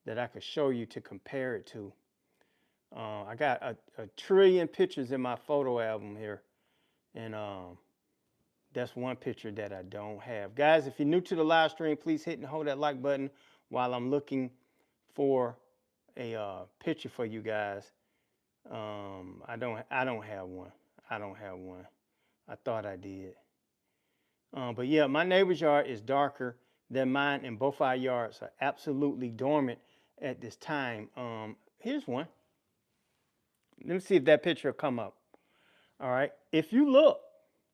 A: that I could show you to compare it to. I got a trillion pictures in my photo album here, and that's one picture that I don't have. Guys, if you're new to the live stream, please hit and hold that like button while I'm looking for a picture for you guys. I don't have one. I don't have one. I thought I did. But yeah, my neighbor's yard is darker than mine, and both our yards are absolutely dormant at this time. Here's one. Let me see if that picture will come up. All right. If you look,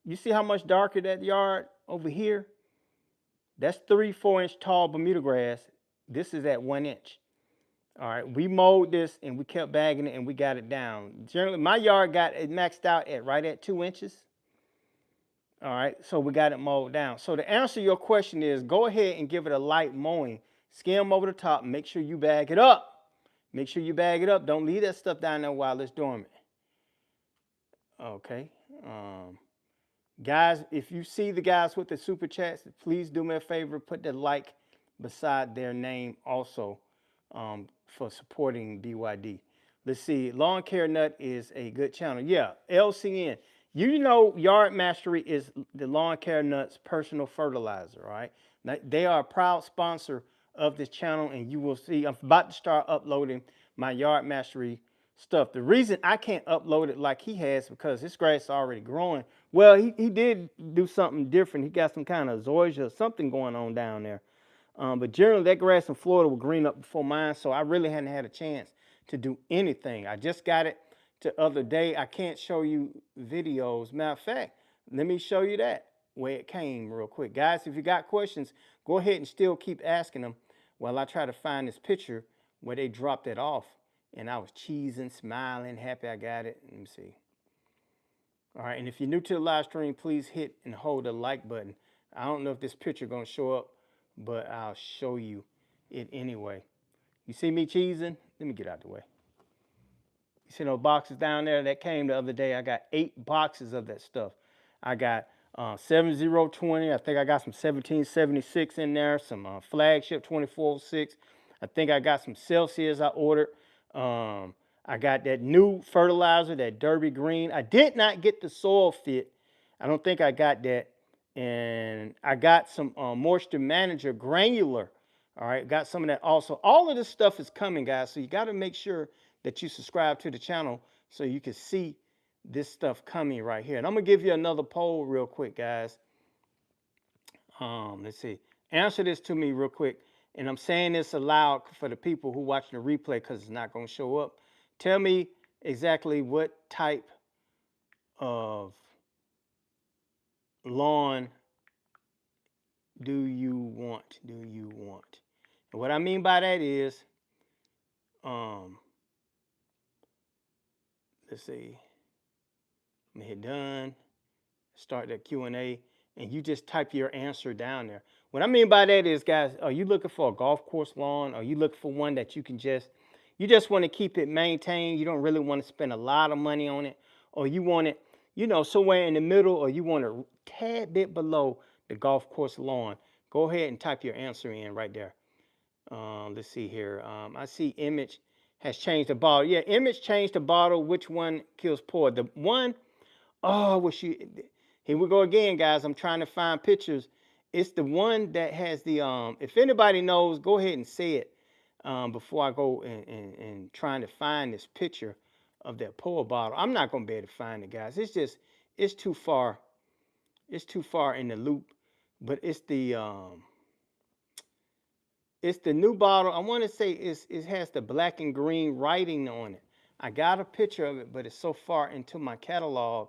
A: you see how much darker that yard over here? That's 3-4 inch tall Bermuda grass. This is at 1 inch. All right. We mowed this and we kept bagging it and we got it down. Generally, my yard got it maxed out at right at 2 inches. All right, so we got it mowed down. So to answer your question is, go ahead and give it a light mowing. Skim over the top. Make sure you bag it up. Make sure you bag it up. Don't leave that stuff down there while it's dormant. Okay. Guys, if you see the guys with the super chats, please do me a favor. Put the like beside their name also for supporting BYD. Let's see. Lawn Care Nut is a good channel. Yeah, LCN. You know, Yard Mastery is the Lawn Care Nut's personal fertilizer, right? Now, they are a proud sponsor of this channel, and you will see I'm about to start uploading my Yard Mastery stuff. The reason I can't upload it like he has because his grass is already growing. Well, he did do something different. He got some kind of Zoysia or something going on down there. But generally, that grass in Florida will green up before mine, so I really hadn't had a chance to do anything. I just got it the other day. I can't show you videos. Matter of fact, let me show you that, where it came real quick. Guys, if you got questions, go ahead and still keep asking them while I try to find this picture where they dropped it off. And I was cheesing, smiling, happy I got it. Let me see. All right, and if you're new to the live stream, please hit and hold the like button. I don't know if this picture gonna show up, but I'll show you it anyway. You see me cheesing? Let me get out the way. You see those boxes down there that came the other day? I got 8 boxes of that stuff. I got 7020. I think I got some 1776 in there, some flagship 2406. I think I got some Celsius I ordered. I got that new fertilizer, that Derby Green. I did not get the soil fit. I don't think I got that. And I got some Moisture Manager granular. All right, got some of that also. All of this stuff is coming, guys. So you got to make sure that you subscribe to the channel so you can see this stuff coming right here. And I'm going to give you another poll real quick, guys. Let's see. Answer this to me real quick. And I'm saying this aloud for the people who watch the replay because it's not going to show up. Tell me exactly what type of lawn do you want? And what I mean by that is, let's see. I'm gonna hit done. Start that Q&A. and you just type your answer down there. What I mean by that is, guys, are you looking for a golf course lawn? Are you looking for one that you just want to keep it maintained? You don't really want to spend a lot of money on it, or you want it, somewhere in the middle, or you want a tad bit below the golf course lawn? Go ahead and type your answer in right there. Let's see here. I see Image has changed the bottle. Yeah, Image changed the bottle. Which one kills poor? The one, oh, well, here we go again, guys. I'm trying to find pictures. It's the one that has the, if anybody knows, go ahead and say it before I go and trying to find this picture of that poor bottle. I'm not going to be able to find it, guys. It's too far. It's too far in the loop, but it's the new bottle. I want to say it has the black and green writing on it. I got a picture of it, but it's so far into my catalog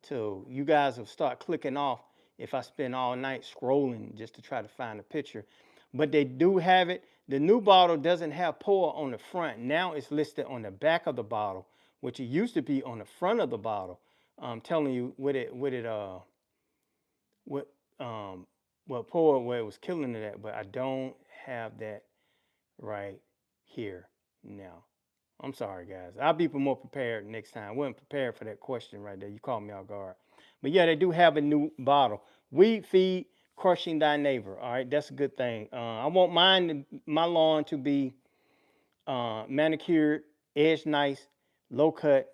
A: till you guys will start clicking off if I spend all night scrolling just to try to find a picture. But they do have it. The new bottle doesn't have pour on the front. Now it's listed on the back of the bottle, which it used to be on the front of the bottle. I'm telling you what pour where it was killing it at, but I don't have that right here now. I'm sorry, guys. I'll be more prepared next time. I wasn't prepared for that question right there. You caught me off guard. But yeah, they do have a new bottle. Weed feed, crushing thy neighbor. All right, that's a good thing. I want my lawn to be manicured, edge nice, low cut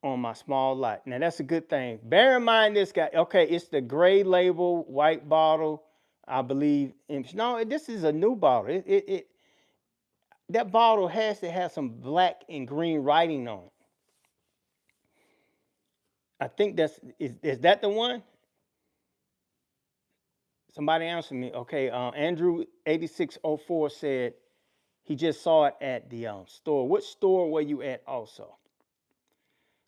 A: on my small lot. Now that's a good thing. Bear in mind this guy. Okay, it's the gray label, white bottle, I believe. No, this is a new bottle. That bottle has to have some black and green writing on it. I think is that the one? Somebody answer me. Okay, Andrew 8604 said he just saw it at the store. What store were you at also?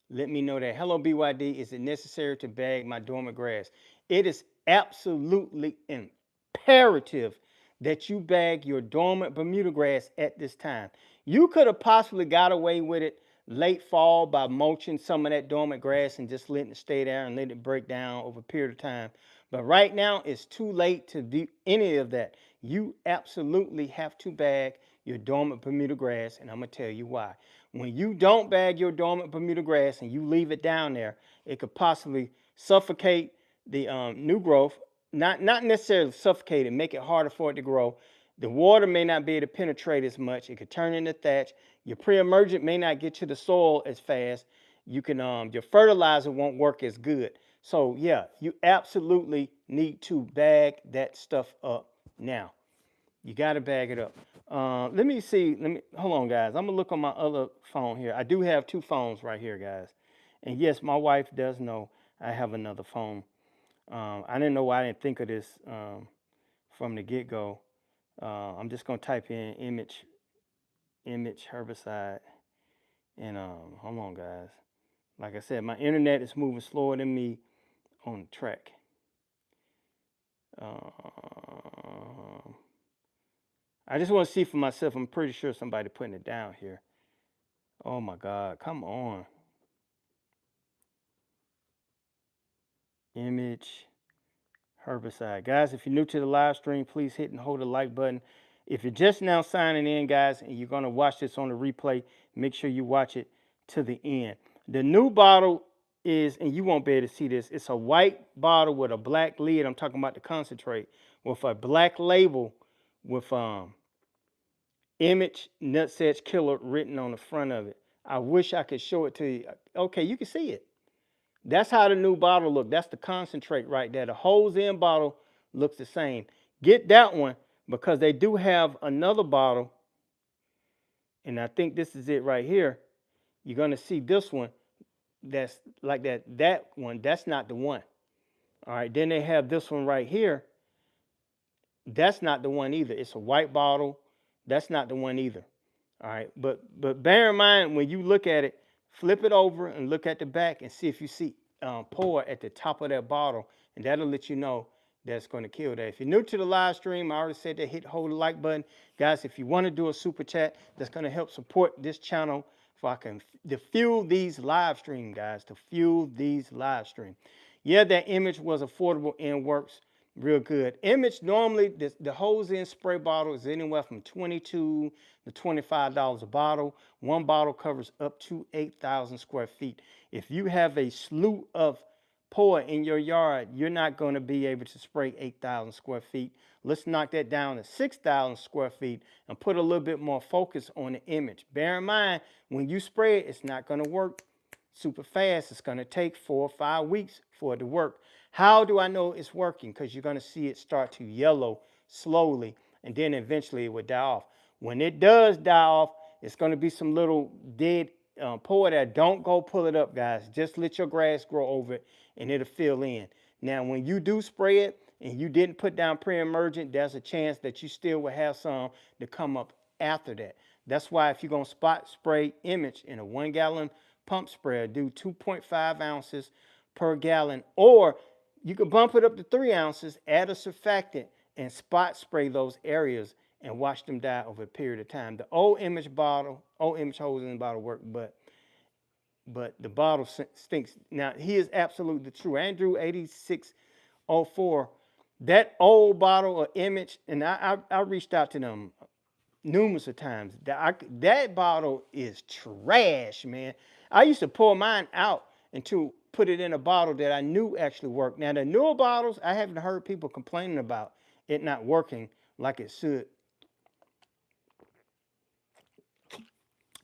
A: Let me know that. Hello, BYD. Is it necessary to bag my dormant grass? It is absolutely imperative that you bag your dormant Bermuda grass at this time. You could have possibly got away with it late fall by mulching some of that dormant grass and just letting it stay there and let it break down over a period of time. But right now, it's too late to do any of that. You absolutely have to bag your dormant Bermuda grass, and I'm going to tell you why. When you don't bag your dormant Bermuda grass and you leave it down there, it could possibly suffocate the new growth. Not necessarily suffocate it, make it harder for it to grow. The water may not be able to penetrate as much. It could turn into thatch. Your pre-emergent may not get to the soil as fast. You can your fertilizer won't work as good. So yeah, you absolutely need to bag that stuff up now. You got to bag it up. Let me see. Hold on, guys. I'm gonna look on my other phone here. I do have two phones right here, guys. And yes, my wife does know I have another phone. I didn't know why I didn't think of this from the get-go. I'm just gonna type in image herbicide, and hold on, guys. Like I said, my internet is moving slower than me on the track. I just want to see for myself. I'm pretty sure somebody putting it down here. Oh my God, come on. Image herbicide. Guys, if you're new to the live stream, please hit and hold the like button. If you're just now signing in, guys, and you're going to watch this on the replay, make sure you watch it to the end. The new bottle is, and you won't be able to see this, it's a white bottle with a black lid. I'm talking about the concentrate with a black label with Image Nutsedge Killer written on the front of it. I wish I could show it to you. Okay, you can see it. That's how the new bottle looks. That's the concentrate right there. The hose in bottle looks the same. Get that one because they do have another bottle. And I think this is it right here. You're going to see this one that's like that. That one, that's not the one. All right, then they have this one right here. That's not the one either. It's a white bottle. That's not the one either. All right, but bear in mind when you look at it, flip it over and look at the back and see if you see pour at the top of that bottle, and that'll let you know that's going to kill that. If you're new to the live stream, I already said that, hold the like button. Guys, if you want to do a super chat, that's going to help support this channel so I can to fuel these live stream, guys, to fuel these live stream. Yeah, that image was affordable and works real good. Image normally, the hose in spray bottle is anywhere from $22 to $25 a bottle. One bottle covers up to 8,000 square feet. If you have a slew of Poa in your yard, you're not going to be able to spray 8,000 square feet. Let's knock that down to 6,000 square feet and put a little bit more focus on the image. Bear in mind, when you spray it, it's not going to work super fast. It's going to take 4 or 5 weeks for it to work. How do I know it's working? Because you're going to see it start to yellow slowly, and then eventually it will die off. When it does die off, it's going to be some little dead Poa there. Don't go pull it up, guys. Just let your grass grow over it, and it'll fill in. Now, when you do spray it, and you didn't put down pre-emergent, there's a chance that you still will have some to come up after that. That's why if you're going to spot spray image in a 1 gallon pump sprayer, do 2.5 ounces per gallon, or you can bump it up to 3 ounces, add a surfactant, and spot spray those areas and watch them die over a period of time. The old image hose in the bottle work, but the bottle stinks. Now, he is absolutely true. Andrew 8604, that old bottle of image, and I reached out to them numerous of times. That bottle is trash, man. I used to pour mine out and to put it in a bottle that I knew actually worked. Now, the newer bottles, I haven't heard people complaining about it not working like it should.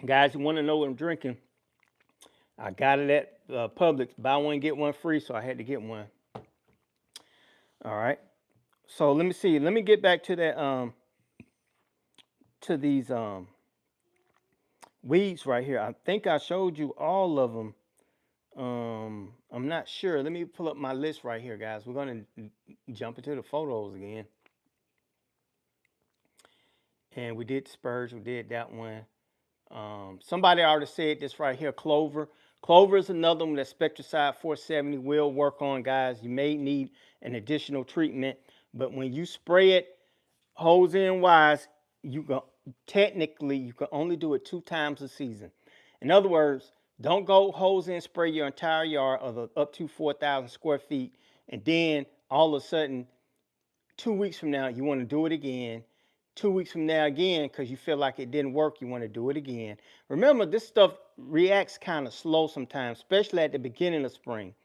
A: Guys, you want to know what I'm drinking? I got it at Publix. Buy one, get one free, so I had to get one. All right. So let me see. Let me get back to that to these weeds right here. I think I showed you all of them. I'm not sure. Let me pull up my list right here, guys. We're going to jump into the photos again. And we did Spurge. We did that one. Somebody already said this right here, Clover. Clover is another one that Spectricide 470 will work on, guys. You may need an additional treatment, but when you spray it hose in wise, you can only do it 2 times a season. In other words, don't go hose in spray your entire yard of up to 4,000 square feet, and then all of a sudden 2 weeks from now you want to do it again. 2 weeks from now again, because you feel like it didn't work, you want to do it again. Remember, this stuff reacts kind of slow sometimes, especially at the beginning of spring.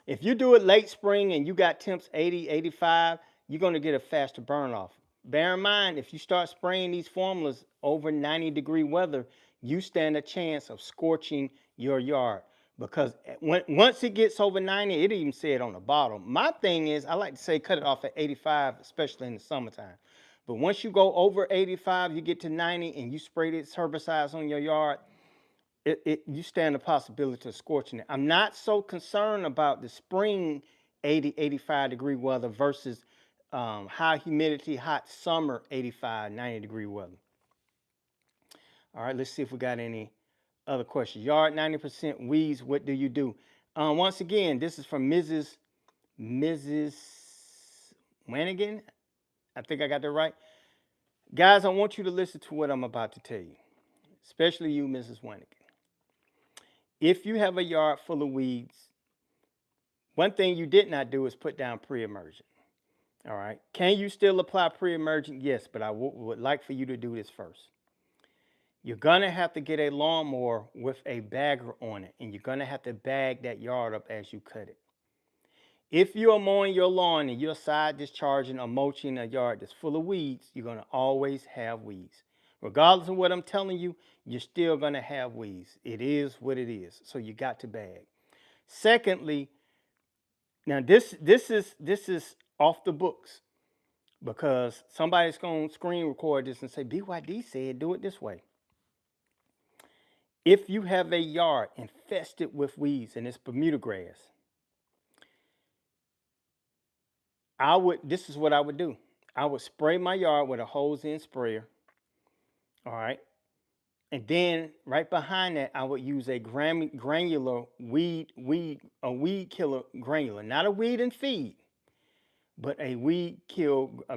A: If you do it late spring and you got temps 80, 85, you're going to get a faster burn off. Bear in mind, if you start spraying these formulas over 90-degree weather, you stand a chance of scorching your yard. Because once it gets over 90, it even said on the bottom. My thing is, I like to say cut it off at 85, especially in the summertime. But once you go over 85, you get to 90 and you spray this herbicides on your yard, you stand the possibility of scorching it. I'm not so concerned about the spring 80, 85-degree weather versus high humidity, hot summer 85, 90-degree weather. All right, let's see if we got any other questions. Yard 90% weeds, what do you do? Once again, this is from Mrs. Wanigan. I think I got that right. Guys, I want you to listen to what I'm about to tell you, especially you, Mrs. Wanigan. If you have a yard full of weeds, one thing you did not do is put down pre-emergent. All right. Can you still apply pre-emergent? Yes, but I would like for you to do this first. You're going to have to get a lawnmower with a bagger on it, and you're going to have to bag that yard up as you cut it. If you are mowing your lawn and you're side discharging or mulching a yard that's full of weeds, you're going to always have weeds. Regardless of what I'm telling you, you're still going to have weeds. It is what it is. So you got to bag. Secondly, now this is off the books, because somebody's going to screen record this and say, BYD said do it this way. If you have a yard infested with weeds and it's Bermuda grass, this is what I would do. I would spray my yard with a hose-in sprayer. All right. And then right behind that, I would use a granular weed killer granular, not a weed and feed, but a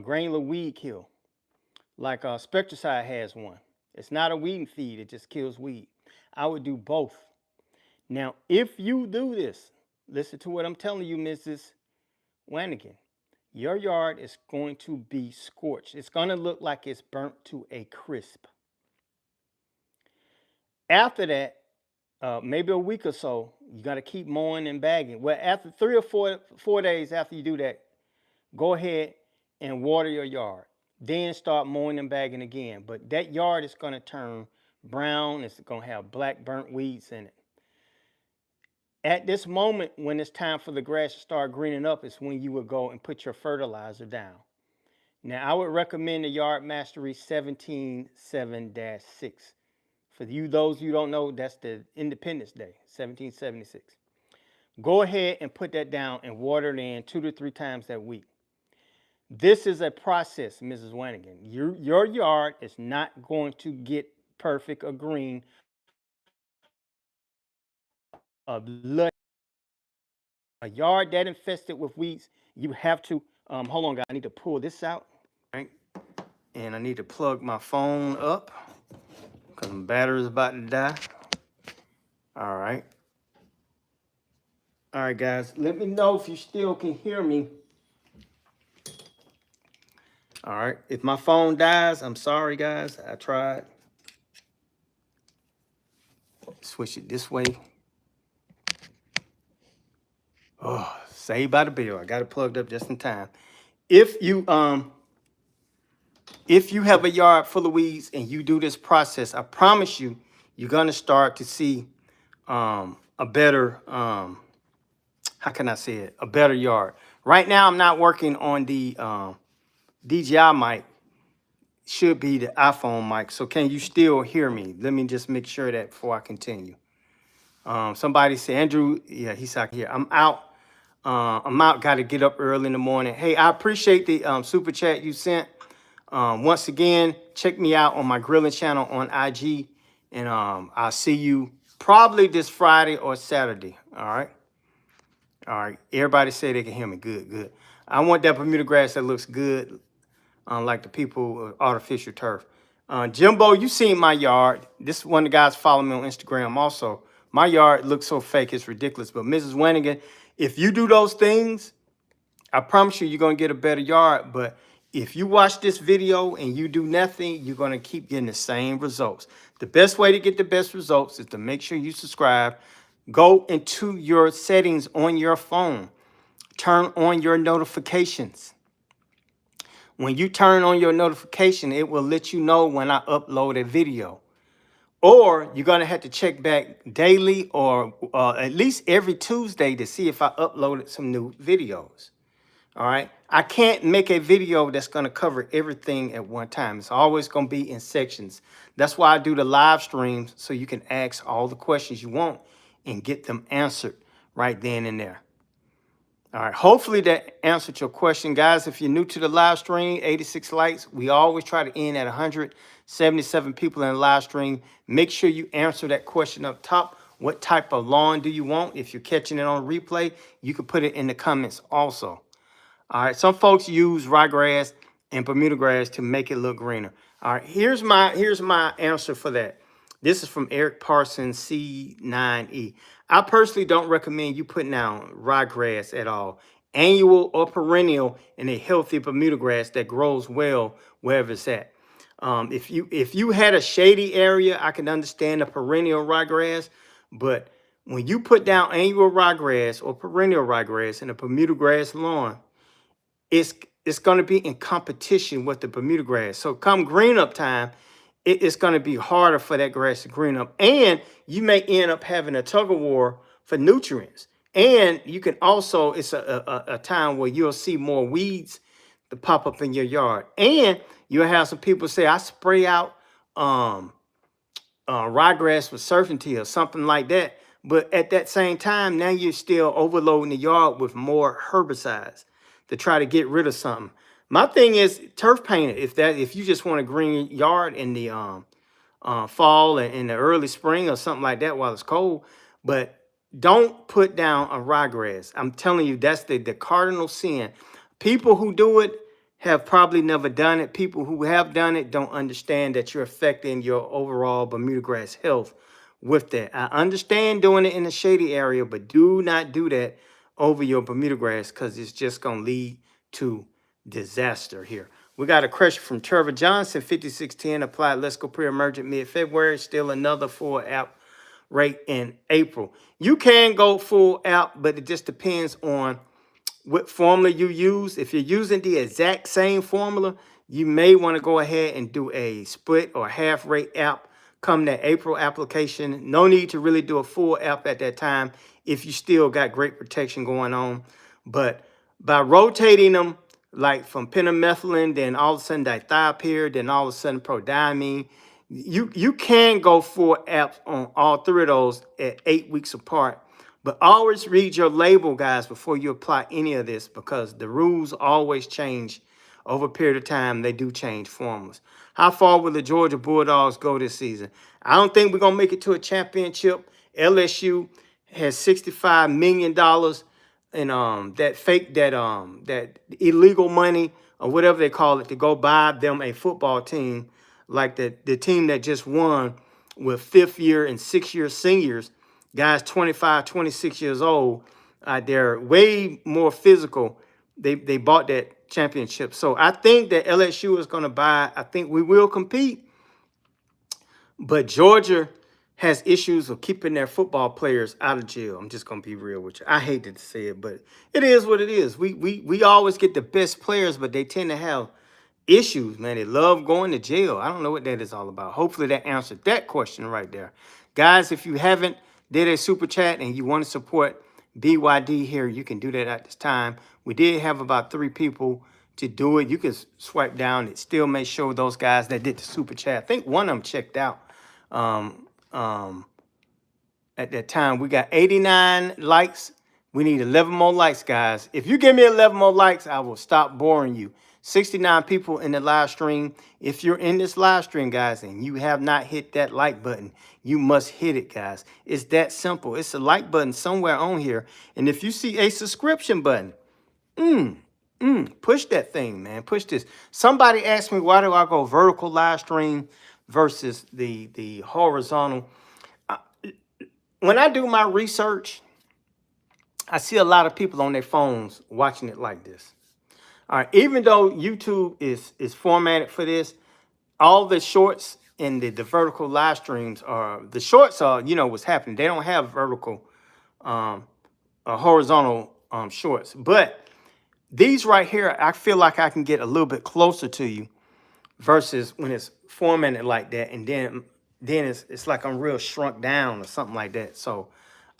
A: granular weed kill, like Spectricide has one. It's not a weed and feed; it just kills weed. I would do both. Now, if you do this, listen to what I'm telling you, Mrs. Wanigan. Your yard is going to be scorched. It's going to look like it's burnt to a crisp. After that, maybe a week or so, you got to keep mowing and bagging. Well, after 3 or 4 days after you do that, go ahead and water your yard. Then start mowing and bagging again. But that yard is going to turn brown. It's going to have black burnt weeds in it. At this moment, when it's time for the grass to start greening up, is when you would go and put your fertilizer down. Now, I would recommend the Yard Mastery 17.7-6. For you, those you don't know, that's the Independence Day, 1776. Go ahead and put that down and water it in 2 to 3 times that week. This is a process, Mrs. Wanigan. Your yard is not going to get perfect or green a yard that infested with weeds. You have to hold on, guys. I need to pull this out, right? And I need to plug my phone up because my battery's about to die. All right, guys. Let me know if you still can hear me. All right, if my phone dies, I'm sorry, guys. I tried. Switch it this way. Oh, saved by the bell. I got it plugged up just in time. If you have a yard full of weeds and you do this process, I promise you, you're gonna start to see a better how can I say it? A better yard. Right now, I'm not working on the DJI mic. Should be the iPhone mic. So can you still hear me? Let me just make sure that before I continue. Somebody said, Andrew, yeah, he's out here. I'm out. Got to get up early in the morning. Hey, I appreciate the super chat you sent. Once again, check me out on my grilling channel on IG. And I'll see you probably this Friday or Saturday. All right. All right. Everybody say they can hear me. Good, good. I want that Bermuda grass that looks good, like the people artificial turf. Jimbo, you seen my yard. This one of the guys follow me on Instagram also. My yard looks so fake, it's ridiculous. But Mrs. Wanigan, if you do those things, I promise you, you're going to get a better yard. But if you watch this video and you do nothing, you're going to keep getting the same results. The best way to get the best results is to make sure you subscribe. Go into your settings on your phone. Turn on your notifications. When you turn on your notification, it will let you know when I upload a video. Or you're going to have to check back daily or at least every Tuesday to see if I uploaded some new videos. All right. I can't make a video that's going to cover everything at one time. It's always going to be in sections. That's why I do the live streams, so you can ask all the questions you want and get them answered right then and there. All right. Hopefully that answered your question, guys. If you're new to the live stream, 86 likes. We always try to end at 177 people in the live stream. Make sure you answer that question up top. What type of lawn do you want? If you're catching it on replay, you can put it in the comments also. All right, some folks use ryegrass and Bermuda grass to make it look greener. All right, here's my answer for that. This is from Eric Parsons, C9E. I personally don't recommend you putting down ryegrass at all. Annual or perennial in a healthy Bermuda grass that grows well wherever it's at. If you had a shady area, I can understand a perennial ryegrass, but when you put down annual ryegrass or perennial ryegrass in a Bermuda grass lawn, it's going to be in competition with the Bermuda grass. So come green up time, it's going to be harder for that grass to green up. And you may end up having a tug of war for nutrients. And you can also, it's a time where you'll see more weeds to pop up in your yard. And you'll have some people say, I spray out ryegrass with certainty or something like that. But at that same time, now you're still overloading the yard with more herbicides to try to get rid of something. My thing is turf painter. If you just want a green yard in the fall and in the early spring or something like that while it's cold, but don't put down a ryegrass. I'm telling you, that's the cardinal sin. People who do it have probably never done it. People who have done it don't understand that you're affecting your overall Bermuda grass health with that. I understand doing it in a shady area, but do not do that over your Bermuda grass because it's just going to lead to disaster here. We got a question from Trevor Johnson, 5610, applied Let's Go Pre-emergent mid-February, still another full app rate in April. You can go full app, but it just depends on what formula you use. If you're using the exact same formula, you may want to go ahead and do a split or half rate app come that April application. No need to really do a full app at that time if you still got great protection going on. But by rotating them, like from pendimethalin, then all of a sudden dithiopyr, then all of a sudden prodiamine, you can go full apps on all three of those at 8 weeks apart. But always read your label, guys, before you apply any of this, because the rules always change over a period of time. They do change formulas. How far will the Georgia Bulldogs go this season? I don't think we're going to make it to a championship. LSU has $65 million in that illegal money or whatever they call it to go buy them a football team like the team that just won with 5th year and 6th year seniors, guys 25, 26 years old. They're way more physical. They bought that championship. So I think that LSU is going to buy. I think we will compete. But Georgia has issues of keeping their football players out of jail. I'm just going to be real with you. I hate to say it, but it is what it is. We always get the best players, but they tend to have issues, man. They love going to jail. I don't know what that is all about. Hopefully that answered that question right there. Guys, if you haven't did a super chat and you want to support BYD here, you can do that at this time. We did have about 3 people to do it. You can swipe down. It still may show those guys that did the super chat. I think one of them checked out. At that time, we got 89 likes. We need 11 more likes, guys. If you give me 11 more likes, I will stop boring you. 69 people in the live stream. If you're in this live stream, guys, and you have not hit that like button, you must hit it, guys. It's that simple. It's a like button somewhere on here. And if you see a subscription button, push that thing, man. Push this. Somebody asked me, why do I go vertical live stream versus the horizontal? When I do my research, I see a lot of people on their phones watching it like this. All right, even though YouTube is formatted for this, all the shorts and the vertical live streams are, the shorts are, you know, what's happening. They don't have vertical horizontal shorts. But these right here, I feel like I can get a little bit closer to you versus when it's formatted like that. And then it's like I'm real shrunk down or something like that. So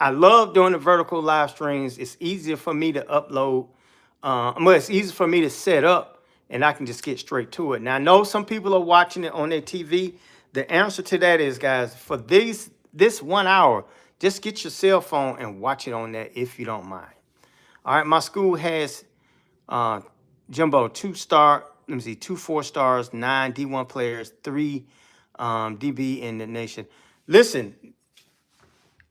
A: I love doing the vertical live streams. It's easier for me to upload. Well, it's easy for me to set up and I can just get straight to it. Now, I know some people are watching it on their TV. The answer to that is, guys, for this 1 hour, just get your cell phone and watch it on that if you don't mind. All right, my school has, Jumbo, 2 4-stars, 9 D1 players, 3 DB in the nation. Listen,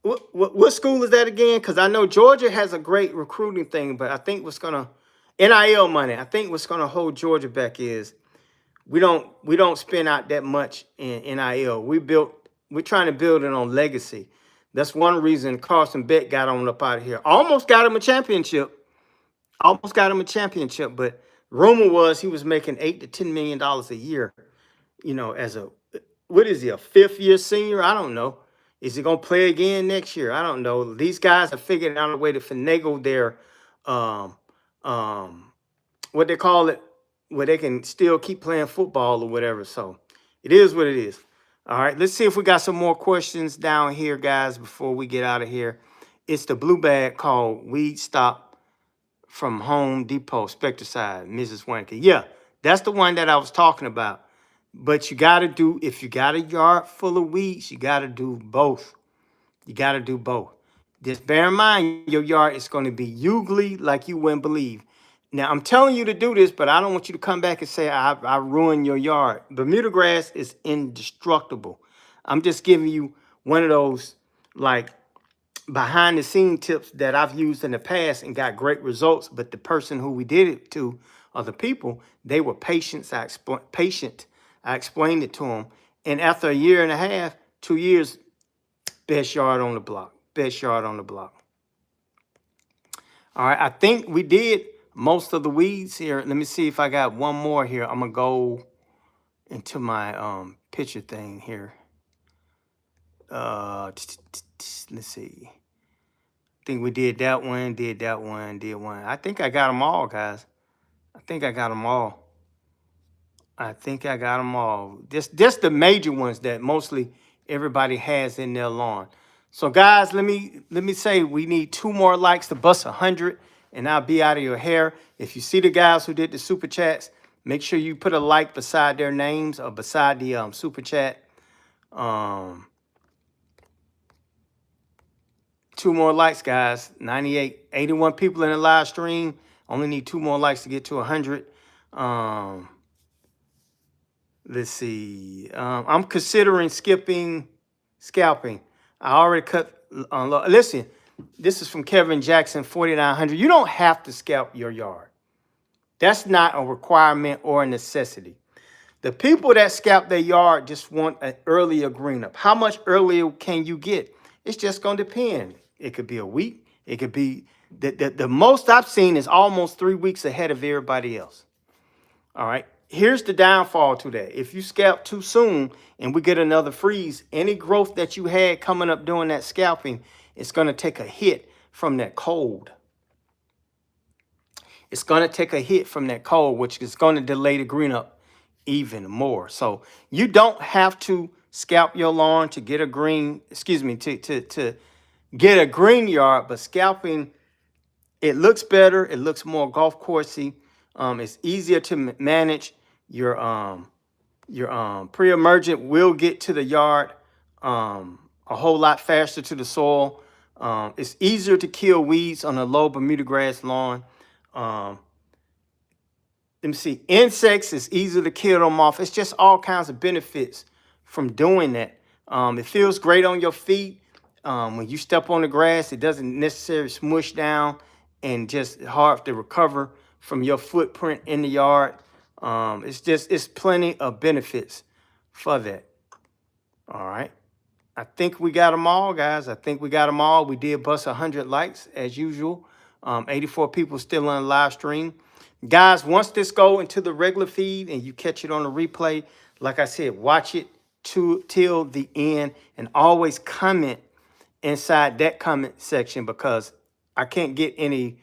A: what school is that again? Because I know Georgia has a great recruiting thing, but I think what's gonna NIL money. I think what's gonna hold Georgia back is we don't spend out that much in NIL. We're trying to build it on legacy. That's one reason Carson Beck got on up out of here. Almost got him a championship. But rumor was he was making $8 to $10 million a year. You know, as a, what is he, a 5th year senior? I don't know. Is he going to play again next year? I don't know. These guys have figured out a way to finagle their, what they call it, where they can still keep playing football or whatever. So it is what it is. All right, let's see if we got some more questions down here, guys, before we get out of here. It's the blue bag called Weed Stop from Home Depot, Spectricide, Mrs. Wanker. Yeah, that's the one that I was talking about. But you got to do, if you got a yard full of weeds, you got to do both. You got to do both. Just bear in mind, your yard is going to be ugly like you wouldn't believe. Now, I'm telling you to do this, but I don't want you to come back and say, I ruined your yard. Bermuda grass is indestructible. I'm just giving you one of those, like, behind the scene tips that I've used in the past and got great results. But the person who we did it to, or the people, they were patient. I explained it to them. And after a year and a half, 2 years, Best yard on the block. Best yard on the block. All right, I think we did most of the weeds here. Let me see if I got one more here. I'm gonna go into my picture thing here. Let's see. I think we did that one, did one. I think I got them all, guys. I think I got them all. Just the major ones that mostly everybody has in their lawn. So guys, let me say we need 2 more likes to bust 100, and I'll be out of your hair. If you see the guys who did the super chats, make sure you put a like beside their names or beside the super chat. 2 more likes, guys. 81 people in the live stream. Only need 2 more likes to get to 100. Let's see. I'm considering scalping. I already cut. Listen, this is from Kevin Jackson, 4900. You don't have to scalp your yard. That's not a requirement or a necessity. The people that scalp their yard just want an earlier green up. How much earlier can you get? It's just going to depend. It could be a week. It could be the most I've seen is almost 3 weeks ahead of everybody else. All right. Here's the downfall to that. If you scalp too soon and we get another freeze, any growth that you had coming up during that scalping, it's going to take a hit from that cold. It's going to take a hit from that cold, which is going to delay the green up even more. So you don't have to scalp your lawn to get a green, to get a green yard, but scalping, it looks better. It looks more golf coursey. It's easier to manage. Your pre-emergent will get to the yard a whole lot faster to the soil. It's easier to kill weeds on a low Bermuda grass lawn. Let me see. Insects, it's easier to kill them off. It's just all kinds of benefits from doing that. It feels great on your feet. When you step on the grass, it doesn't necessarily smush down and just hard to recover from your footprint in the yard. It's plenty of benefits for that. All right. I think we got them all, guys. I think we got them all. We did bust 100 likes as usual. 84 people still on the live stream. Guys, once this go into the regular feed and you catch it on the replay, like I said, watch it till the end and always comment inside that comment section because I can't get any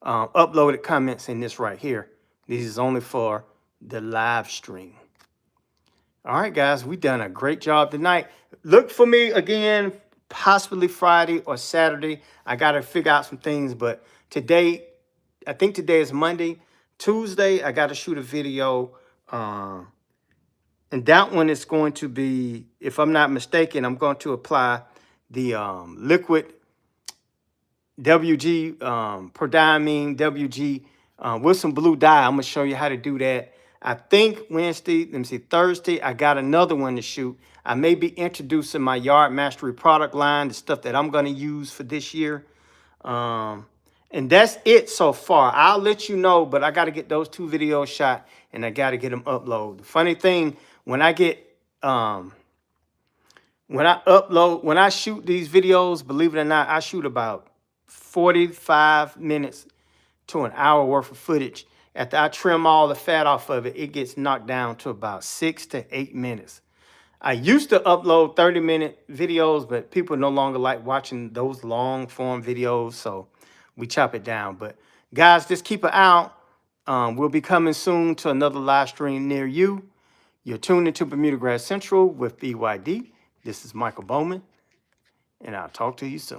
A: uploaded comments in this right here. This is only for the live stream. All right, guys, we done a great job tonight. Look for me again, possibly Friday or Saturday. I got to figure out some things, but today, I think today is Monday. Tuesday, I got to shoot a video. And that one is going to be, if I'm not mistaken, I'm going to apply the liquid WG, prodiamine, WG, with some blue dye. I'm going to show you how to do that. I think Wednesday, let me see, Thursday, I got another one to shoot. I may be introducing my Yard Mastery product line, the stuff that I'm going to use for this year. And that's it so far. I'll let you know, but I got to get those 2 videos shot and I got to get them uploaded. The funny thing, when I get, when I shoot these videos, believe it or not, I shoot about 45 minutes to an hour worth of footage. After I trim all the fat off of it, it gets knocked down to about 6 to 8 minutes. I used to upload 30-minute videos, but people no longer like watching those long form videos, so we chop it down. But guys, just keep an eye out. We'll be coming soon to another live stream near you. You're tuned into Bermuda Grass Central with BYD. This is Michael Bowman, and I'll talk to you soon.